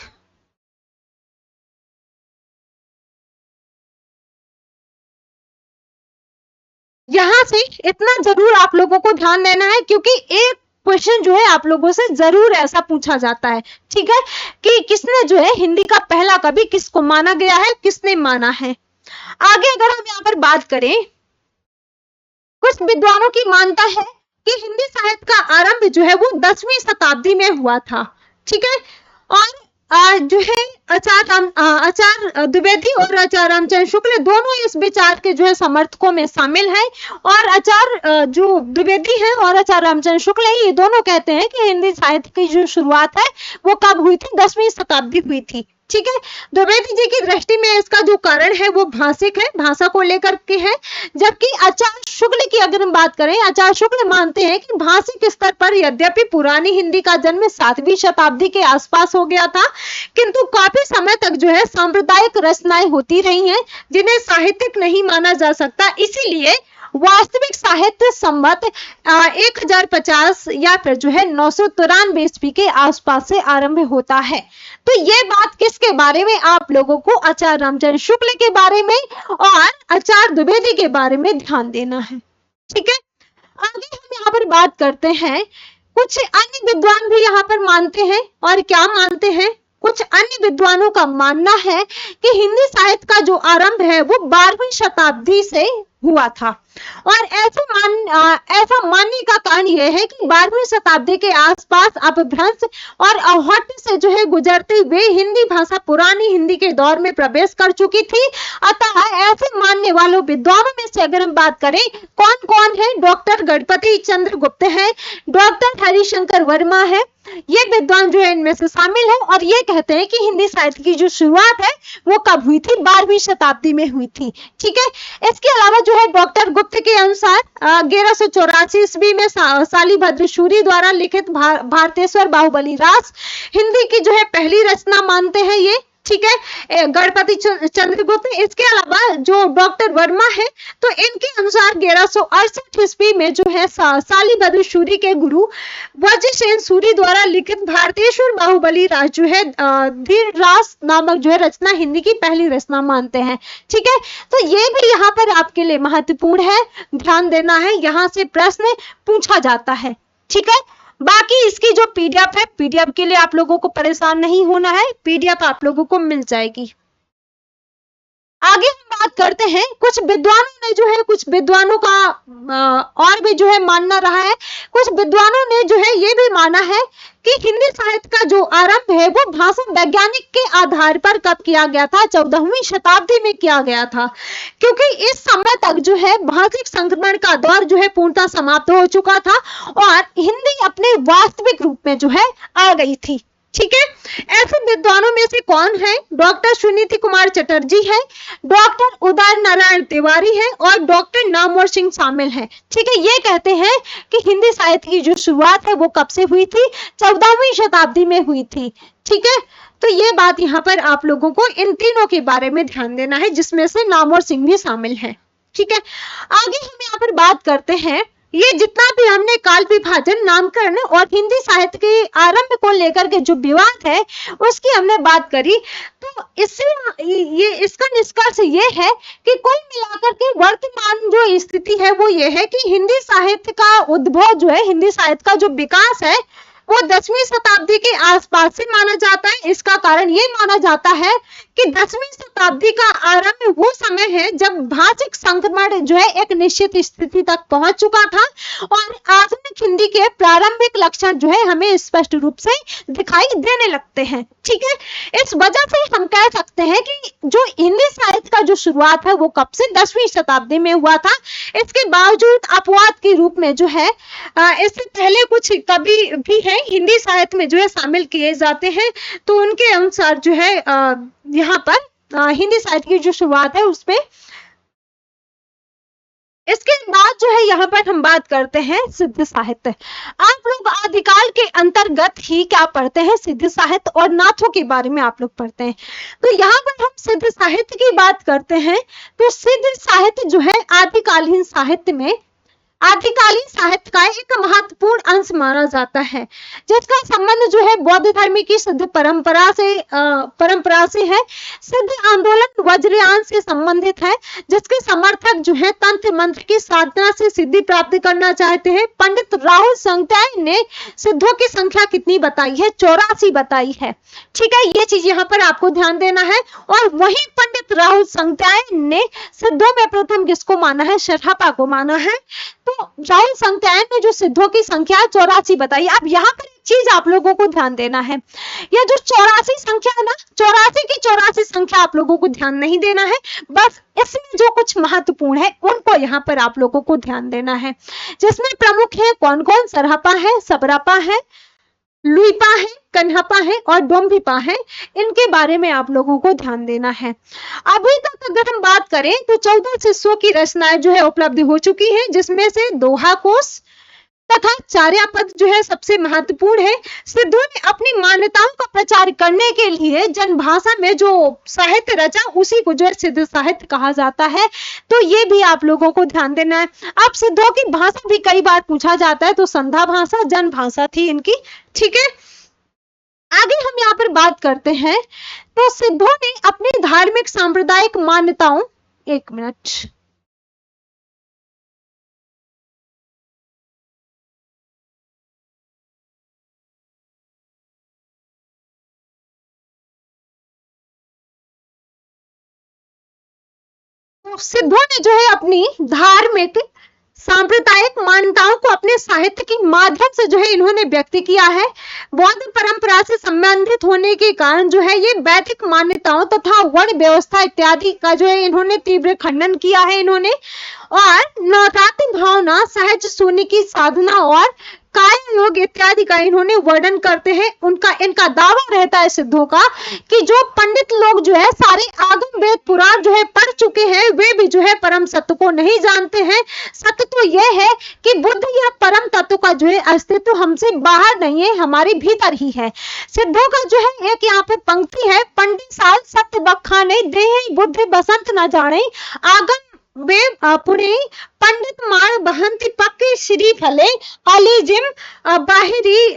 यहां से इतना जरूर आप लोगों को ध्यान देना है, क्योंकि एक क्वेश्चन जो है आप लोगों से जरूर ऐसा पूछा जाता है। ठीक है, कि किसने जो है हिंदी का पहला कवि किसको माना गया है, किसने माना है। आगे अगर हम यहाँ पर बात करें, कुछ विद्वानों की मानता है कि हिंदी साहित्य का आरंभ जो है वो 10वीं शताब्दी में हुआ था। ठीक है, और जो है आचार्य द्विवेदी और आचार्य रामचंद्र शुक्ल दोनों इस विचार के जो है समर्थकों में शामिल हैं। और आचार्य जो द्विवेदी है और आचार्य रामचंद्र शुक्ल है, ये दोनों कहते हैं कि हिंदी साहित्य की जो शुरुआत है वो कब हुई थी, 10वीं शताब्दी हुई थी। ठीक है, द्विवेदी जी की दृष्टि में इसका जो कारण है वो भाषिक है, भाषा को लेकर के है। जबकि आचार्य शुक्ल की अगर हम बात करें, आचार्य शुक्ल मानते हैं कि भाषिक स्तर पर यद्यपि पुरानी हिंदी का जन्म 7वीं शताब्दी के आसपास हो गया था, किंतु काफी समय तक जो है सांप्रदायिक रचनाएं होती रही हैं जिन्हें साहित्यिक नहीं माना जा सकता। इसीलिए वास्तविक साहित्य संवत 1050 या फिर जो है 993 ईस्वी के आसपास से आरंभ होता है। तो ये बात किसके बारे में, आप लोगों को आचार्य रामचंद्र शुक्ल के बारे में और आचार्य द्विवेदी के बारे में ध्यान देना है। ठीक है, आगे हम यहाँ पर बात करते हैं, कुछ अन्य विद्वान भी यहाँ पर मानते हैं। और क्या मानते हैं, कुछ अन्य विद्वानों का मानना है कि हिंदी साहित्य का जो आरंभ है वो 12वीं शताब्दी से हुआ था। और ऐसा मानने का कारण यह है कि 12वीं शताब्दी के आसपास अपभ्रंश और अहट्ट से जो है गुजरते हुए हिंदी भाषा पुरानी हिंदी के दौर में प्रवेश कर चुकी थी। अतः ऐसे मानने वालों विद्वानों में से अगर हम बात करें, कौन कौन है, डॉक्टर गणपति चंद्र गुप्त है, डॉक्टर हरिशंकर वर्मा है, ये विद्वान जो है इनमें से शामिल है। और ये कहते हैं कि हिंदी साहित्य की जो शुरुआत है वो कब हुई थी, 12वीं शताब्दी में हुई थी। ठीक है, इसके अलावा जो है डॉक्टर गुप्त के अनुसार 1184 ईस्वी में शालिभद्र सूरी द्वारा लिखित भारतेश्वर बाहुबली रास हिंदी की जो है पहली रचना मानते हैं ये। ठीक है, गणपति चंद्रगुप्त। इसके अलावा जो डॉक्टर वर्मा है तो इनके अनुसार 1168 ईस्वी में जो है शालिभद्र सूरी के गुरु वज्रसेन सूरी द्वारा लिखित भारतेश्वर बाहुबली रास जो है धीर रास नामक जो है रचना हिंदी की पहली रचना मानते हैं। ठीक है, तो ये भी यहाँ पर आपके लिए महत्वपूर्ण है, ध्यान देना है, यहाँ से प्रश्न पूछा जाता है। ठीक है, बाकी इसकी जो पीडीएफ है, पीडीएफ के लिए आप लोगों को परेशान नहीं होना है, पीडीएफ आप लोगों को मिल जाएगी। आगे हम बात करते हैं, कुछ विद्वानों ने जो है, कुछ विद्वानों का और भी जो है मानना रहा है, कुछ विद्वानों ने जो है ये भी माना है कि हिंदी साहित्य का जो आरंभ है वो भाषा वैज्ञानिक के आधार पर कब किया गया था, 14वीं शताब्दी में किया गया था। क्योंकि इस समय तक जो है भाषिक संक्रमण का दौर जो है पूर्णतः समाप्त हो चुका था और हिंदी अपने वास्तविक रूप में जो है आ गई थी। ठीक है, ऐसे विद्वानों में से कौन है, डॉक्टर सुनीति कुमार चटर्जी है, डॉक्टर उदय नारायण तिवारी है और डॉक्टर नामवर सिंह शामिल है। ठीक है, ये कहते हैं कि हिंदी साहित्य की जो शुरुआत है वो कब से हुई थी, 14वीं शताब्दी में हुई थी। ठीक है, तो ये बात यहाँ पर आप लोगों को इन तीनों के बारे में ध्यान देना है, जिसमें से नामवर सिंह भी शामिल है। ठीक है, आगे हम यहाँ पर बात करते हैं, ये जितना भी हमने काल विभाजन, नामकरण और हिंदी साहित्य के आरंभ को लेकर के जो विवाद है उसकी हमने बात करी। तो इससे इसका निष्कर्ष ये है कि कुल मिलाकर के वर्तमान जो स्थिति है वो ये है कि हिंदी साहित्य का उद्भव जो है, हिंदी साहित्य का जो विकास है वो 10वीं शताब्दी के आसपास से माना जाता है। इसका कारण ये माना जाता है कि 10वीं शताब्दी का आरंभ वो समय है जब भाषिक संक्रमण जो है एक निश्चित स्थिति तक पहुंच चुका था और आधुनिक हिंदी के प्रारंभिक लक्षण जो है हमें स्पष्ट रूप से दिखाई देने लगते हैं। ठीक है, इस वजह से हम कह सकते हैं कि जो हिंदी साहित्य का जो शुरुआत है वो कब से, 10वीं शताब्दी में हुआ था। इसके बावजूद अपवाद के रूप में जो है इससे पहले कुछ कवि भी है हिंदी साहित्य में जो है शामिल किए जाते हैं। तो उनके अनुसार जो है यहाँ पर हिंदी साहित्य की जो शुरुआत है उसमें, इसके बाद जो है यहाँ पर हम बात करते हैं सिद्ध साहित्य। आप लोग आदिकाल के अंतर्गत ही क्या पढ़ते हैं, सिद्ध साहित्य और नाथों के बारे में आप लोग पढ़ते हैं। तो यहाँ पर हम सिद्ध साहित्य की बात करते हैं तो सिद्ध साहित्य जो है आदिकालीन साहित्य में आदिकालीन साहित्य का एक महत्वपूर्ण अंश माना जाता है, जिसका संबंध जो है बौद्ध धर्म की सिद्ध परंपरा से है। सिद्ध आंदोलन वज्रयान से संबंधित है, जिसके समर्थक जो है तंत्र मंत्र की साधना से सिद्धि प्राप्त करना चाहते हैं। पंडित राहुल संगताय ने सिद्धों की संख्या कितनी बताई है, 84 बताई है। ठीक है, ये चीज यहाँ पर आपको ध्यान देना है। और वही पंडित राहुल संगताय ने सिद्धों में प्रथम किसको माना है, शठापा को माना है। तो राहुल संख्यायन में जो सिद्धों की संख्या 84 बताई। अब यहाँ पर एक चीज आप लोगों को ध्यान देना है, यह जो 84 संख्या है ना, 84 की 84 संख्या आप लोगों को ध्यान नहीं देना है, बस इसमें जो कुछ महत्वपूर्ण है उनको यहाँ पर आप लोगों को ध्यान देना है, जिसमें प्रमुख है कौन कौन, सरहपा है, सबरपा है, लुइपा है, कन्हपा है और डोम्भिपा है, इनके बारे में आप लोगों को ध्यान देना है। अभी तक अगर हम बात करें तो 14 शिष्यों की रचनाएं जो है उपलब्ध हो चुकी है, जिसमें से दोहा कोश तथा चार्यापद जो है सबसे महत्वपूर्ण है। सिद्धों ने अपनी मान्यताओं का प्रचार करने के लिए जनभाषा में जो साहित्य रचा उसी को जो है सिद्ध साहित्य कहा जाता है, तो ये भी आप लोगों को ध्यान देना है। अब सिद्धों की भाषा भी कई बार पूछा जाता है, तो संधा भाषा जन भाषा थी इनकी, ठीक है। आगे हम यहाँ पर बात करते हैं, तो सिद्धों ने अपनी धार्मिक सांप्रदायिक मान्यताओं, एक मिनट, सिद्धों ने जो है अपनी धार्मिक सांप्रदायिक मान्यताओं को अपने साहित्य के माध्यम से जो है इन्होंने व्यक्त किया है। बौद्ध परंपरा से संबंधित होने के कारण जो है ये वैदिक मान्यताओं तथा वर्ण व्यवस्था इत्यादि का जो है इन्होंने तीव्र खंडन किया है इन्होंने, और नवरात्रि भावना, सहज शून्य की साधना और काय योग इत्यादि का इन्होंने वर्णन करते हैं। इनका दावा रहता है सिद्धों का कि जो पंडित लोग जो है सारे आगम वेद पुराण जो है पढ़ चुके हैं, वे भी जो है परम सत्य को नहीं जानते हैं। सत्य तो यह है कि बुद्ध या परम तत्व का जो है अस्तित्व हमसे बाहर नहीं है, हमारे भीतर ही है। सिद्धों का जो है एक यहाँ पे पंक्ति है, पंडित साल सत्य बखाने देहि बुद्धि बसंत न जाने, आगम वे पुणे पंडित मार बहंती पक्के श्री फले अलीजिम बाहिरी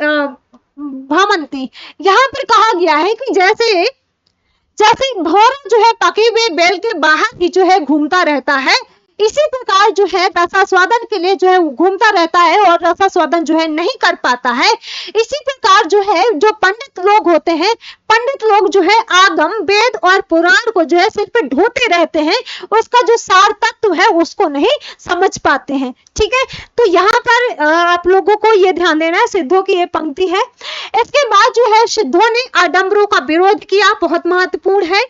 भमंती। यहाँ पर कहा गया है कि जैसे भौरा जो है पके हुए बेल के बाहर ही जो है घूमता रहता है, इसी प्रकार जो है रसास्वादन के लिए जो है घूमता रहता है और रसास्वादन जो है नहीं कर पाता है। इसी प्रकार जो है जो पंडित लोग होते हैं, पंडित लोग जो है आगम वेद और पुराण को जो है सिर्फ ढोते रहते हैं, उसका जो सार तत्व है उसको नहीं समझ पाते हैं, ठीक है। तो यहाँ पर आप लोगों को ये ध्यान देना है, सिद्धों की ये पंक्ति है। इसके बाद जो है सिद्धों ने आडंबरों का विरोध किया, बहुत महत्वपूर्ण है।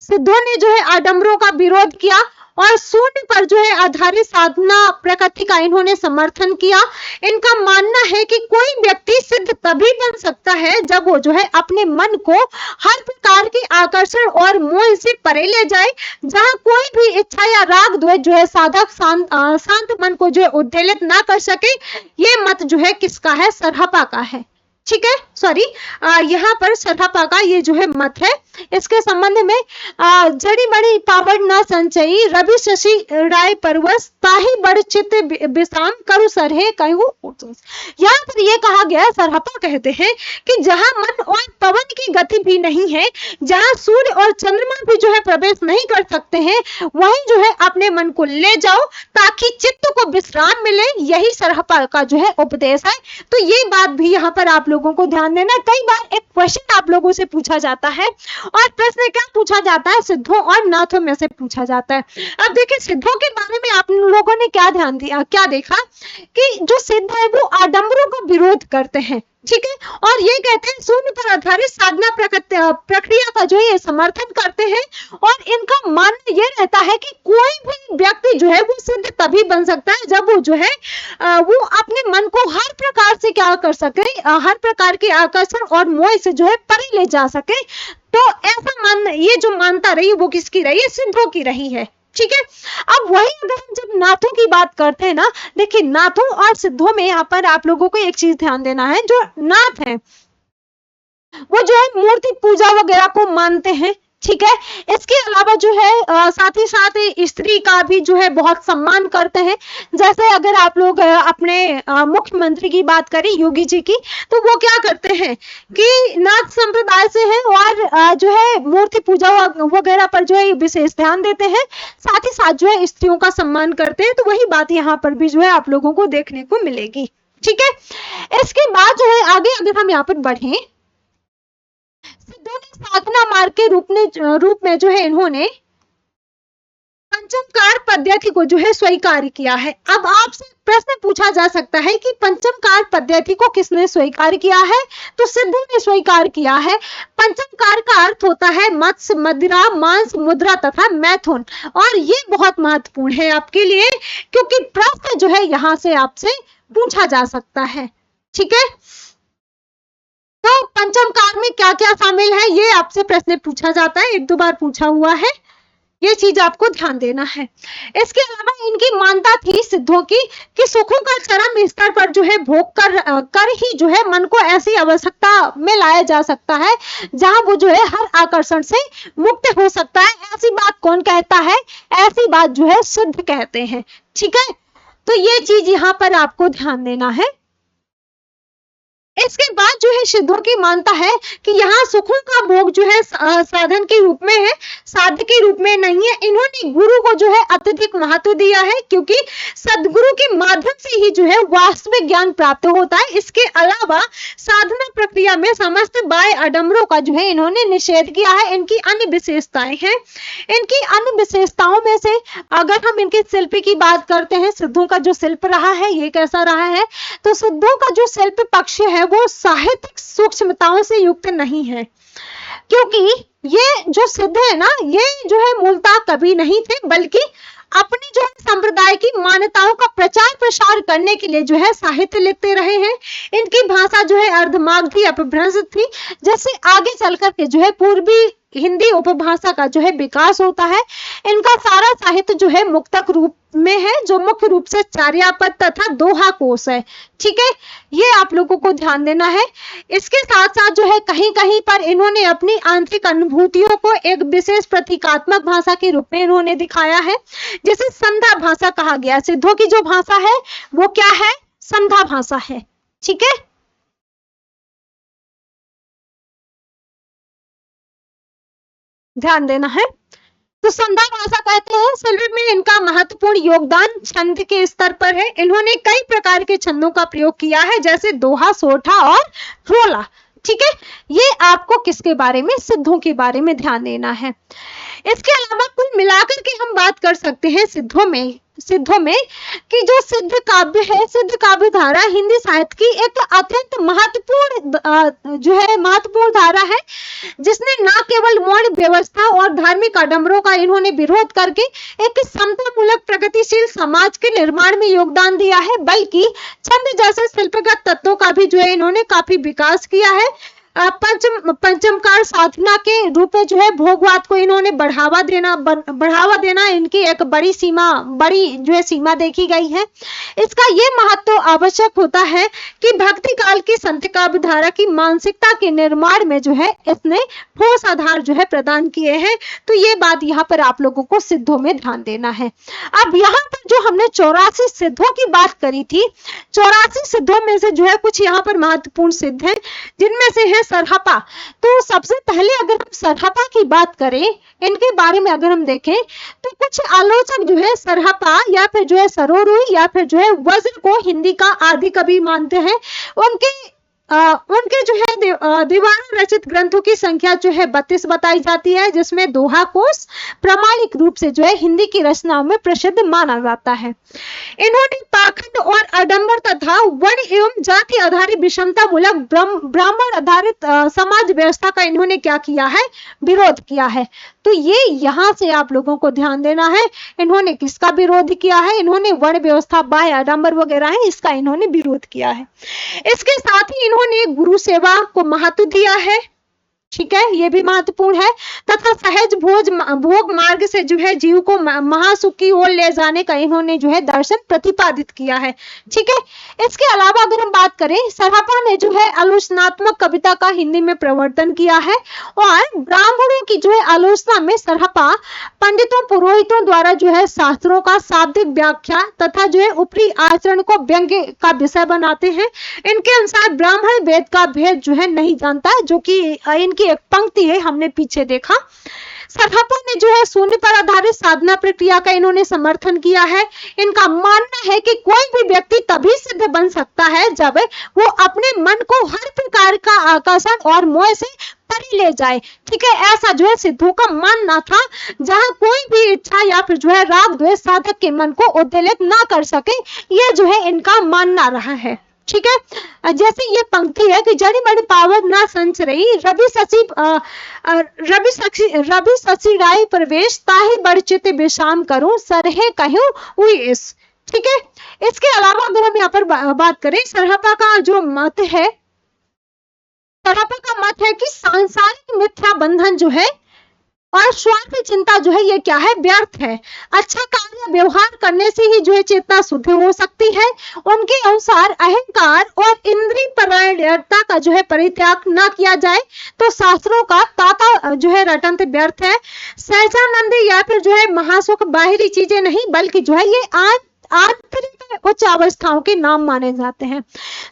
सिद्धों ने जो है आडंबरों का विरोध किया और शून्य पर जो है आधारित साधना प्रकृति का इन्होंने समर्थन किया। इनका मानना है कि कोई व्यक्ति सिद्ध तभी बन सकता है जब वो जो है अपने मन को हर प्रकार के आकर्षण और मोह से परे ले जाए। जहां कोई भी इच्छा या राग द्वेष जो है साधक शांत मन को जो है उद्वेलित ना कर सके, ये मत जो है किसका है, सरहपा का है, ठीक है। सॉरी, यहाँ पर सरहपा का ये जो है मत है। इसके संबंध में जड़ी बड़ी पावड़ न संचयी रवि शशि राय परवश ताही बड़ चित्त विश्राम करु सरहे कहू। यहाँ पर ये कहा गया, सरहपा कहते हैं कि जहां मन और पवन की गति भी नहीं है, जहां सूर्य और चंद्रमा भी जो है प्रवेश नहीं कर सकते हैं, वहीं जो है अपने मन को ले जाओ ताकि चित्त को विश्राम मिले, यही सरहपा का जो है उपदेश है। तो ये बात भी यहाँ पर आप लोगों को ध्यान देना। कई बार एक क्वेश्चन आप लोगों से पूछा जाता है, और प्रश्न क्या पूछा जाता है, सिद्धों और नाथों में से पूछा जाता है। अब देखिए सिद्धों के बारे में आप लोगों ने क्या ध्यान दिया, क्या देखा कि जो सिद्ध है वो आडंबरों का विरोध करते हैं, ठीक है, और ये कहते हैं शून्य पर आधारित साधना प्रक्रिया का जो है समर्थन करते हैं। और इनका मानना ये रहता है कि कोई भी व्यक्ति जो है वो सिद्ध तभी बन सकता है जब वो जो है वो अपने मन को हर प्रकार से क्या कर सके, हर प्रकार के आकर्षण और मोह से जो है परे ले जा सके। तो ऐसा मान, ये जो मानता रही वो किसकी रही है, सिद्धों की रही है, ठीक है। अब वही अगर हम जब नाथों की बात करते हैं ना, देखिए नाथों और सिद्धों में यहाँ पर आप लोगों को एक चीज ध्यान देना है, जो नाथ है वो जो है मूर्ति पूजा वगैरह को मानते हैं, ठीक है। इसके अलावा जो है साथ ही साथ स्त्री का भी जो है बहुत सम्मान करते हैं। जैसे अगर आप लोग अपने मुख्यमंत्री की बात करें, योगी जी की, तो वो क्या करते हैं कि नाथ संप्रदाय से है और जो है मूर्ति पूजा वगैरह पर जो है विशेष ध्यान देते हैं, साथ ही साथ जो है स्त्रियों का सम्मान करते हैं। तो वही बात यहाँ पर भी जो है आप लोगों को देखने को मिलेगी, ठीक है। इसके बाद जो है आगे अगर हम यहाँ पर बढ़े, सिद्धों ने साधना मार्ग के रूप में जो है इन्होंने पंचमकार पद्धति को जो है स्वीकार किया है। अब आपसे प्रश्न पूछा जा सकता है कि पंचमकार पद्धति को किसने स्वीकार किया है? तो सिद्धों ने स्वीकार किया है। पंचमकार का अर्थ होता है मत्स्य, मदिरा, मांस, मुद्रा तथा मैथुन। और ये बहुत महत्वपूर्ण है आपके लिए, क्योंकि प्रश्न जो है यहां से आपसे पूछा जा सकता है। ठीक है, तो पंचमकार में क्या क्या शामिल है ये आपसे प्रश्न पूछा जाता है, 1-2 बार पूछा हुआ है, ये चीज आपको ध्यान देना है। इसके अलावा इनकी मान्यता थी सिद्धों की कि सुखों का चरम स्तर पर जो है भोग कर ही जो है मन को ऐसी अवस्था में लाया जा सकता है जहां वो जो है हर आकर्षण से मुक्त हो सकता है। ऐसी बात कौन कहता है? ऐसी बात जो है सिद्ध कहते हैं। ठीक है, तो ये चीज यहाँ पर आपको ध्यान देना है। इसके बाद जो है सिद्धों की मानता है कि यहाँ सुखों का भोग जो है साधन के रूप में है, साध्य के रूप में नहीं है। इन्होंने गुरु को जो है अत्यधिक महत्व दिया है, क्योंकि सदगुरु के माध्यम से ही जो है वास्तविक ज्ञान प्राप्त होता है। इसके अलावा साधना प्रक्रिया में समस्त बाह्य आडंबरों का जो है इन्होंने निषेध किया है। इनकी अन्य विशेषताएं हैं। इनकी अन्य विशेषताओं में से अगर हम इनके शिल्प की बात करते हैं, सिद्धों का जो शिल्प रहा है ये कैसा रहा है? तो सिद्धों का जो शिल्प पक्ष है वो साहित्यिक सूक्ष्मताओं से युक्त नहीं है, क्योंकि ये जो सिद्ध है ना, ये जो है मूलतः कवि नहीं थे, बल्कि अपनी जो है संप्रदाय की मान्यताओं का प्रचार प्रसार करने के लिए जो है साहित्य लिखते रहे हैं। इनकी भाषा जो है अर्धमागधी अपभ्रंश थी, जिससे आगे चल करके जो है पूर्वी हिंदी उपभाषा का जो है विकास होता है। इनका सारा साहित्य जो है मुक्तक रूप में है, जो मुख्य रूप से चार्यापद तथा दोहा कोश है। ठीक है, ये आप लोगों को ध्यान देना है। इसके साथ साथ जो है कहीं कहीं पर इन्होंने अपनी आंतरिक अनुभूतियों को एक विशेष प्रतीकात्मक भाषा के रूप में इन्होंने दिखाया है, जिसे संध्या भाषा कहा गया। सिद्धों की जो भाषा है वो क्या है? संध्या भाषा है। ठीक है, ध्यान देना है। तो संध्या भाषा कहते हैं। शिल्प में इनका महत्वपूर्ण योगदान छंद के स्तर पर है। इन्होंने कई प्रकार के छंदों का प्रयोग किया है, जैसे दोहा, सोठा और रोला। ठीक है, ये आपको किसके बारे में? सिद्धों के बारे में ध्यान देना है। इसके अलावा कुल मिलाकर के हम बात कर सकते हैं सिद्धों में कि जो सिद्ध काव्य है, सिद्ध काव्य धारा हिंदी साहित्य की एक अत्यंत महत्वपूर्ण धारा है, जिसने न केवल वर्ण व्यवस्था और धार्मिक आडंबरों का इन्होंने विरोध करके एक समतामूलक प्रगतिशील समाज के निर्माण में योगदान दिया है, बल्कि छंद जैसे शिल्पगत तत्वों का भी जो है इन्होंने काफी विकास किया है। पंचमकार साधना के रूप में जो है भोगवाद को इन्होंने बढ़ावा देना इनकी एक बड़ी जो है सीमा देखी गई है। इसका ये महत्व आवश्यक होता है कि भक्ति काल की संत काव्य धारा की मानसिकता के निर्माण में जो है इसने ठोस आधार जो है प्रदान किए हैं। तो ये बात यहाँ पर आप लोगों को सिद्धों में ध्यान देना है। अब यहाँ पर जो हमने 84 सिद्धों की बात करी थी, 84 सिद्धों में से जो है कुछ यहाँ पर महत्वपूर्ण सिद्ध हैं, जिनमें से है सरहपा। तो सबसे पहले अगर हम सरहपा की बात करें, इनके बारे में अगर हम देखें, तो कुछ आलोचक जो है सरहपा या फिर जो है सरोरुई या फिर जो है वज्र को हिंदी का आदि कवि मानते हैं। उनके जो है दीवारों रचित ग्रंथों की संख्या जो है 32 बताई जाती है, जिसमें दोहा कोश प्रामाणिक रूप से जो है हिंदी की रचनाओं में प्रसिद्ध माना जाता है। इन्होंने पाखंड और आडंबर तथा वर्ण एवं जाति आधारित विषमता मूलक ब्राह्मण आधारित समाज व्यवस्था का इन्होंने क्या किया है? विरोध किया है। तो ये यहाँ से आप लोगों को ध्यान देना है, इन्होंने किसका विरोध किया है? इन्होंने वर्ण व्यवस्था, बाह्य आडंबर वगैरह है, इसका इन्होंने विरोध किया है। इसके साथ ही इन्होंने गुरु सेवा को महत्व दिया है। ठीक है, ये भी महत्वपूर्ण है। तथा सहज भोग मार्ग से जो है जीव को महासुख की ओर ले जाने का इन्होंने जो है दर्शन प्रतिपादित किया है। ठीक है, इसके अलावा अगर हम बात करें, सरहपा ने जो है आलोचनात्मक कविता का हिंदी में प्रवर्तन किया है, और ब्राह्मणों की जो है आलोचना में सरहपा पंडितों पुरोहितों द्वारा जो है शास्त्रों का शाब्दिक व्याख्या तथा जो है ऊपरी आचरण को व्यंग्य का विषय बनाते हैं। इनके अनुसार ब्राह्मण वेद का भेद जो है नहीं जानता, जो कि इनकी एक पंक्ति है, हमने पीछे देखा। सरहपा ने जो है शून्य पर आधारित साधना प्रक्रिया का इन्होंने समर्थन किया है। इनका मानना है कि कोई भी व्यक्ति तभी सिद्ध बन सकता है जब वो अपने मन को हर प्रकार का आकर्षण और मोह से अंतर ही ले जाए। ठीक है, ऐसा जो है सिद्धों का मानना था, जहां कोई भी इच्छा या फिर जो है राग द्वेष साधक के मन को उद्वेलित ना कर सके, ये जो है इनका मानना रहा है। ठीक है, जैसे ये पंक्ति है कि जड़ी बड़ी पावर ना संच रही, रवि सची राय प्रवेश, ताहि बड़ चित विषाम करूं, सरहे कहूं उई इस। ठीक है, इसके अलावा अगर हम यहाँ पर बात करें, सरहपा का जो मत है, सरहपा का मत है कि सांसारिक मिथ्या बंधन जो है और स्वार्थ चिंता जो है ये क्या है, व्यर्थ है। अच्छा कार्य व्यवहार करने से ही जो है चेतना शुद्ध हो सकती है। उनके अनुसार अहंकार और इंद्रिय परायणता का जो है परित्याग ना किया जाए तो शास्त्रों का ताता जो है रटंत व्यर्थ है। सहजानंद या फिर जो है महासुख बाहरी चीजें नहीं, बल्कि जो है ये आंतरिक उच्च अवस्थाओं के नाम माने जाते हैं।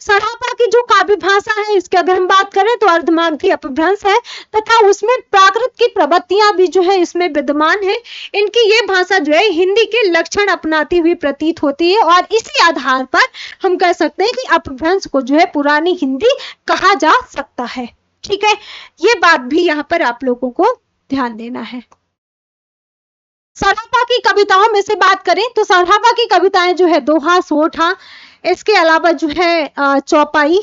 सरहपा की जो काव्य भाषा है, इसकी अगर हम बात करें तो अर्धमागधी अपभ्रंश है तथा उसमें प्राकृत की प्रवृत्तियां भी जो है इसमें विद्यमान है। इनकी ये भाषा जो है हिंदी के लक्षण अपनाती हुई प्रतीत होती है और इसी आधार पर हम कह सकते हैं कि अपभ्रंश को जो है पुरानी हिंदी कहा जा सकता है। ठीक है, ये बात भी यहाँ पर आप लोगों को ध्यान देना है। सरहपा की कविताओं में से बात करें तो सरहपा की कविताएं जो है दोहा, सोठा, इसके अलावा जो है चौपाई,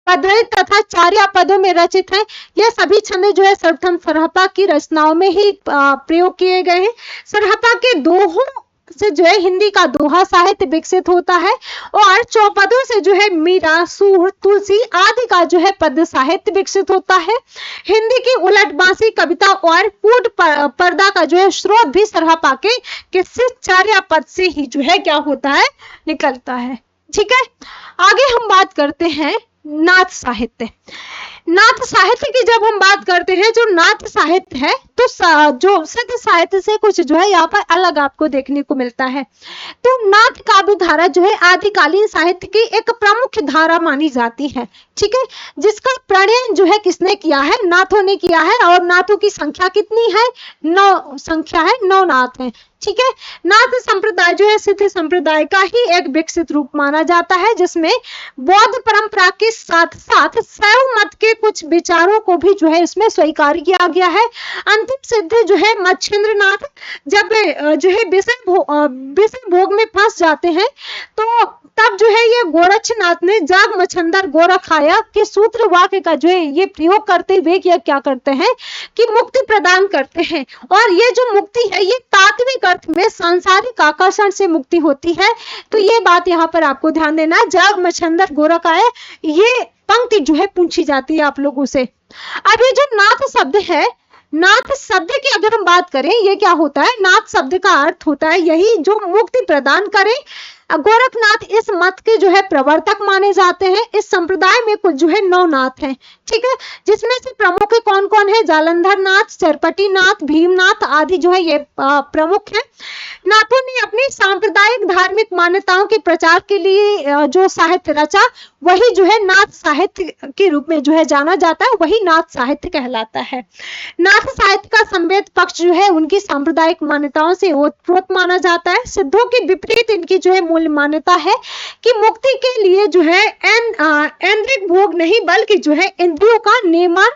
पद्य तथा चार्या पदों में रचित है। यह सभी छंद जो है सर्वप्रथम सरहपा की रचनाओं में ही प्रयोग किए गए हैं। सरहपा के दोहों से जो है हिंदी का दोहा साहित्य विकसित होता है और चौपदों से जो है मीरा, सूर, तुलसी आदि का जो है पद्य साहित्य विकसित होता है। हिंदी की उलटबांसी कविता और पूर्ण पर्दा का जो है स्रोत भी सरहपा के किस्से चार्या पद से ही जो है क्या होता है, निकलता है। ठीक है, आगे हम बात करते हैं नाथ साहित्य। नाथ साहित्य की जब हम बात करते हैं, जो नाथ साहित्य है तो जो सिद्ध साहित्य से कुछ जो है यहाँ पर अलग आपको देखने को मिलता है। तो नाथ काव्य धारा जो है आदिकालीन साहित्य की एक प्रमुख धारा मानी जाती है। ठीक है, जिसका प्रणयन जो है किसने किया है, नाथों ने किया है और नाथों की संख्या कितनी है, 9 संख्या है, 9 नाथ है। ठीक है, नाथ संप्रदाय जो है सिद्ध संप्रदाय का ही एक विकसित रूप माना जाता है, जिसमें बौद्ध परंपरा के साथ साथ शैव मत के कुछ विचारों को भी जो है इसमें स्वीकार किया गया है। अंतिम सिद्ध जो है मच्छिंद्र नाथ जब जो है विषय भोग में फंस जाते हैं तो तब जो है ये गोरक्षनाथ ने जाग मच्छंदर गोरख आया के सूत्र वाक्य का जो है ये प्रयोग करते हुए क्या करते हैं कि मुक्ति प्रदान करते हैं। और ये जो मुक्ति है ये तात्विक अर्थ में सांसारिक आकर्षण से मुक्ति होती है। तो ये बात यहाँ पर आपको ध्यान देना है। जाग मच्छंदर गोरख आया, ये पंक्ति जो है पूछी जाती है आप लोगों से। अब ये जो नाथ शब्द है, नाथ शब्द की अगर हम बात करें, ये क्या होता है, नाथ शब्द का अर्थ होता है यही जो मुक्ति प्रदान करे। गोरखनाथ इस मत के जो है प्रवर्तक माने जाते हैं। इस संप्रदाय में कुछ जो है 9 नाथ हैं। ठीक है, जिसमें से प्रमुख कौन कौन है, जालंधर नाथ, चरपटी नाथ, भीमनाथ आदि जो है ये प्रमुख है। नाथों ने अपनी सांप्रदायिक धार्मिक मान्यताओं के प्रचार के लिए जो साहित्य रचा वही जो है नाथ साहित्य के रूप में जो है जाना जाता है, वही नाथ साहित्य कहलाता है। नाथ साहित्य का संवेद पक्ष जो है उनकी सांप्रदायिक मान्यताओं से ओतप्रोत माना जाता है। सिद्धों के विपरीत इनकी जो है मूल मान्यता है कि मुक्ति के लिए जो है ऐन्द्रिक भोग नहीं बल्कि जो है इंद्रियों का नियमन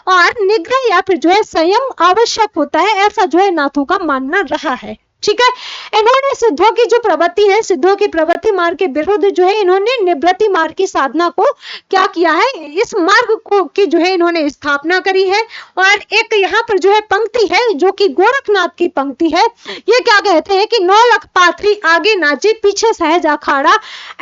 और निग्रह या फिर जो है संयम आवश्यक होता है। ऐसा जो है नाथों का मानना रहा है। ठीक है, इन्होंने सिद्धों की जो प्रवृत्ति है, सिद्धों की प्रवृत्ति मार्ग के विरुद्ध जो है इन्होंने निवृत्ति मार्ग की साधना को क्या किया है, इस मार्ग को की जो है इन्होंने स्थापना करी है। और एक यहाँ पर जो है पंक्ति है जो कि गोरखनाथ की पंक्ति है। ये क्या कहते हैं कि 9 लाख पाथरी आगे नाचे पीछे सहज अखाड़ा,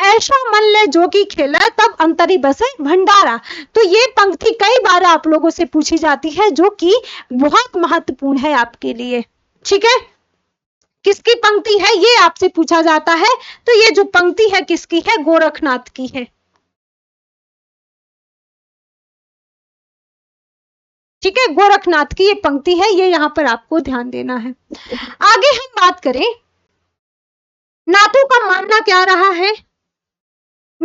ऐसा मन ले जो की खेला तब अंतरी बसे भंडारा। तो ये पंक्ति कई बार आप लोगों से पूछी जाती है जो कि बहुत महत्वपूर्ण है आपके लिए। ठीक है, किसकी पंक्ति है ये आपसे पूछा जाता है। तो ये जो पंक्ति है किसकी है, गोरखनाथ की है। ठीक है, गोरखनाथ की ये पंक्ति है, ये यहां पर आपको ध्यान देना है। आगे हम बात करें नाथों का मानना क्या रहा है।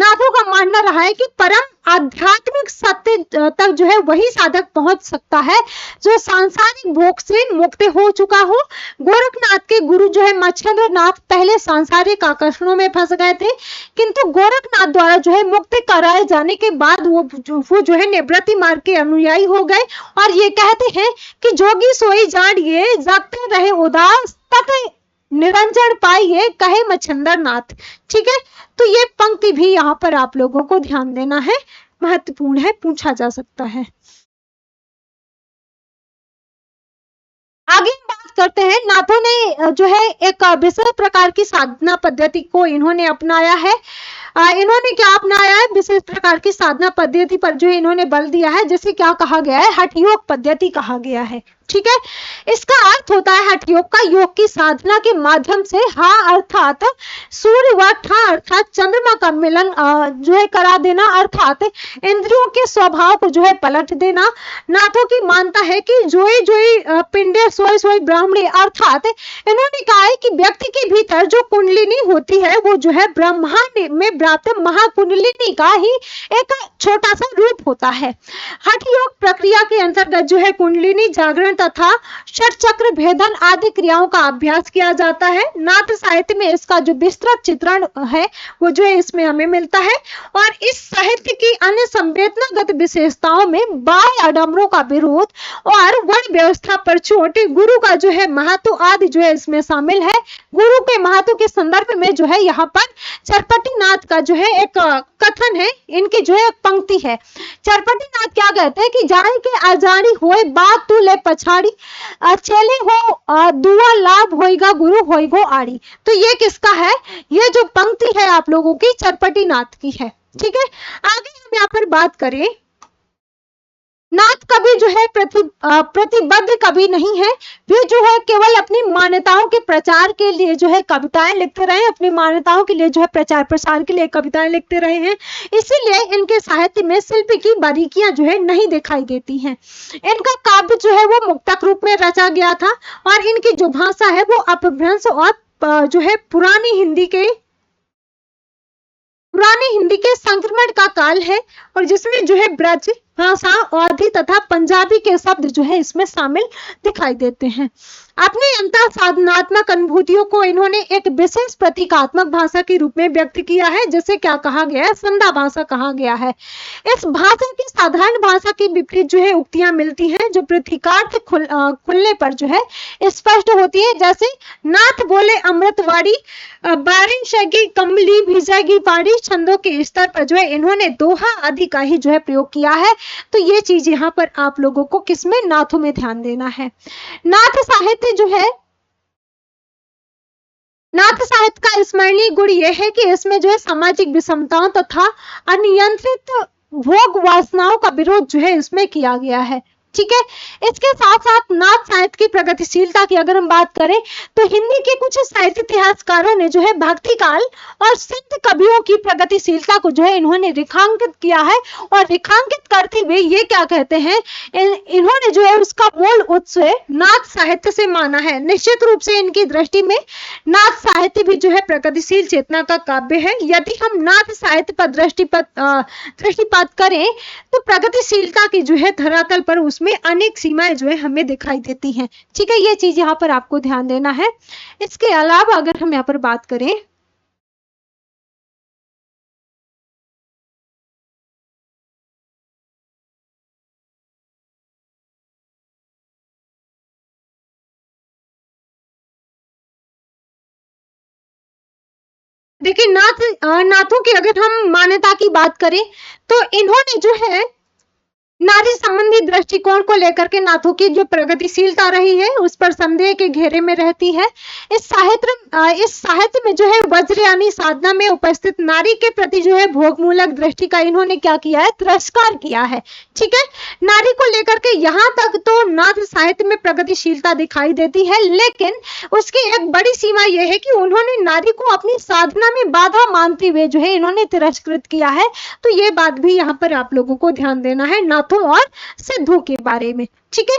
नाथों का मानना रहा है कि परम आध्यात्मिक सत्य तक जो है वही साधक पहुंच सकता है जो सांसारिक भोग से मुक्त हो चुका हो। गोरखनाथ के गुरु जो है मच्छिंद्र नाथ पहले सांसारिक आकर्षणों में फंस गए थे, किंतु गोरखनाथ द्वारा जो है मुक्त कराए जाने के बाद वो जो है निवृत्ति मार्ग के अनुयायी हो गए और ये कहते हैं कि जोगी सोई जानिए जागते रहे उदास तक निरंजन पाइए कहे मच्छिंद्र नाथ। ठीक है, तो ये पंक्ति भी यहाँ पर आप लोगों को ध्यान देना है, महत्वपूर्ण है, पूछा जा सकता है। आगे हम बात करते हैं, नाथों ने जो है एक विशेष प्रकार की साधना पद्धति को इन्होंने अपनाया है। इन्होंने क्या अपनाया है? विशेष प्रकार की साधना पद्धति पर जो इन्होंने बल दिया है, जिसे क्या कहा गया है? हठ योग पद्धति कहा गया है। ठीक है, इसका अर्थ होता है हठ योग का योग की साधना के माध्यम से हा अर्थात सूर्य व ठा अर्थात चंद्रमा का मिलन जो है करा देना, अर्थात इंद्रियों के स्वभाव को जो है पलट देना। नाथों की मानता है कि जोई जोई पिंडे सोई सोई ब्राह्मणी, अर्थात इन्होंने कहा है कि व्यक्ति के भीतर जो कुंडलिनी होती है वो जो है ब्रह्मांड में व्याप्त महाकुंडलिनी का ही एक छोटा सा रूप होता है। हठ योग प्रक्रिया के अंतर्गत जो है कुंडलिनी जागरण तथा षट चक्र भेदन आदि क्रियाओं का अभ्यास किया जाता है। नाथ साहित्य में इसका जो विस्तृत चित्रण है वो जो है इसमें हमें मिलता है और इस साहित्य की अन्य संवेदनागत विशेषताओं में बाह्य आडंबरों का विरोध और वर्ण व्यवस्था पर चोट, गुरु का जो है महत्व आदि जो है इसमें शामिल है। गुरु के महत्व के संदर्भ में जो है यहाँ पर चरपटी नाथ का जो है एक कथन है, इनकी जो है एक पंक्ति है। चरपटी नाथ क्या कहते हैं कि जानी के अजानी होए बात तू ले पछाड़ी, चले हो दुआ लाभ होएगा गुरु होएगो आड़ी। तो ये किसका है? ये जो पंक्ति है आप लोगों की चरपटी नाथ की है। ठीक है, आगे हम यहाँ पर बात करें, नाथ कभी जो है प्रतिबद्ध कभी नहीं है, वे जो है केवल अपनी मान्यताओं के प्रचार के लिए जो है कविताएं लिखते रहे, अपनी मान्यताओं के लिए जो है प्रचार प्रसार के लिए कविताएं लिखते रहे हैं, इसीलिए इनके साहित्य में शिल्प की बारीकियां जो है नहीं दिखाई देती हैं। इनका काव्य जो है वो मुक्तक रूप में रचा गया था और इनकी जो भाषा है वो अपभ्रंश और जो है पुरानी हिंदी के संक्रमण का काल है और जिसमें जो है ब्रज भाषा, अवधी तथा पंजाबी के शब्द जो है इसमें शामिल दिखाई देते हैं। अपनी अंतर साधनात्मक अनुभूतियों को इन्होंने एक विशेष प्रतीकात्मक भाषा के रूप में व्यक्त किया है, जिसे क्या कहा गया है? संधा भाषा कहा गया है। इस भाषा की साधारण भाषा के विपरीत जो है उक्तियां मिलती हैं जो प्रतीकार्थ खुलने पर जो है स्पष्ट होती है। जैसे नाथ बोले अमृतवाड़ी, बारिश की कमली भिजाएगी पाड़ी, छंदों के स्तर पर जो है इन्होंने दोहा आदि का ही जो है प्रयोग किया है। तो ये चीज यहाँ पर आप लोगों को किसमें? नाथों में ध्यान देना है। नाथ साहित्य जो है, नाथ साहित्य का स्मरणीय गुण यह है कि इसमें जो है सामाजिक विषमताओं तथा अनियंत्रित भोग वासनाओं का विरोध जो है इसमें किया गया है। ठीक है, इसके साथ साथ नाथ साहित्य की प्रगतिशीलता की अगर हम बात करें तो हिंदी के कुछ साहित्य इतिहासकारों ने जो है भक्ति काल और सिद्ध कवियों की प्रगतिशीलता को जो है इन्होंने रेखांकित किया है और रेखांकित करते हुए ये क्या कहते हैं, इन्होंने जो है उसका मूल उत्स नाथ साहित्य से माना है। निश्चित रूप से इनकी दृष्टि में नाथ साहित्य भी जो है प्रगतिशील चेतना का काव्य है। यदि हम नाथ साहित्य पर दृष्टिपात करें तो प्रगतिशीलता की जो है धरातल पर में अनेक सीमाएं जो है हमें दिखाई देती हैं। ठीक है, ये चीज यहाँ पर आपको ध्यान देना है। इसके अलावा अगर हम यहाँ पर बात करें, देखिए नाथों की अगर हम मान्यता की बात करें तो इन्होंने जो है नारी संबंधी दृष्टिकोण को लेकर के नाथों की जो प्रगतिशीलता रही है उस पर संदेह के घेरे में रहती है। इस साहित्य में जो है वज्र यानी साधना में उपस्थित नारी के प्रति जो है भोगमूलक दृष्टि का इन्होंने क्या किया है? तिरस्कार किया है। ठीक है, नारी को लेकर के यहाँ तक तो नाथ साहित्य में प्रगतिशीलता दिखाई देती है, लेकिन उसकी एक बड़ी सीमा यह है कि उन्होंने नारी को अपनी साधना में बाधा मानते हुए जो है इन्होंने तिरस्कृत किया है। तो ये बात भी यहाँ पर आप लोगों को ध्यान देना है नाथों नाथों और सिद्धों के बारे में। ठीक है,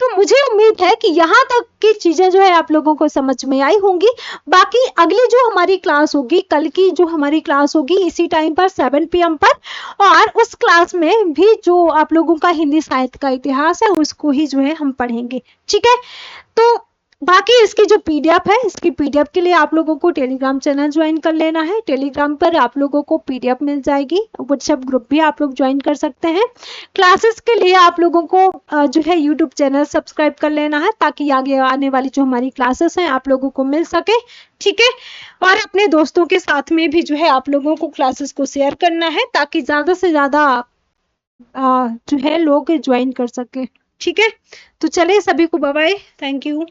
तो मुझे उम्मीद है कि यहाँ तक की चीजें जो है आप लोगों को समझ में आई होंगी। बाकी अगली जो हमारी क्लास होगी, कल की जो हमारी क्लास होगी इसी टाइम पर 7 PM पर, और उस क्लास में भी जो आप लोगों का हिंदी साहित्य का इतिहास है उसको ही जो है हम पढ़ेंगे। ठीक है, तो बाकी इसकी जो पीडीएफ है, इसकी पीडीएफ के लिए आप लोगों को टेलीग्राम चैनल ज्वाइन कर लेना है। टेलीग्राम पर आप लोगों को पीडीएफ मिल जाएगी। व्हाट्सएप ग्रुप भी आप लोग ज्वाइन कर सकते हैं। क्लासेस के लिए आप लोगों को जो है यूट्यूब चैनल सब्सक्राइब कर लेना है, ताकि आगे आने वाली जो हमारी क्लासेस हैं आप लोगों को मिल सके। ठीक है, और अपने दोस्तों के साथ में भी जो है आप लोगों को क्लासेस को शेयर करना है, ताकि ज्यादा से ज्यादा जो है लोग ज्वाइन कर सके। ठीक है, तो चलिए सभी को बाय बाय, थैंक यू।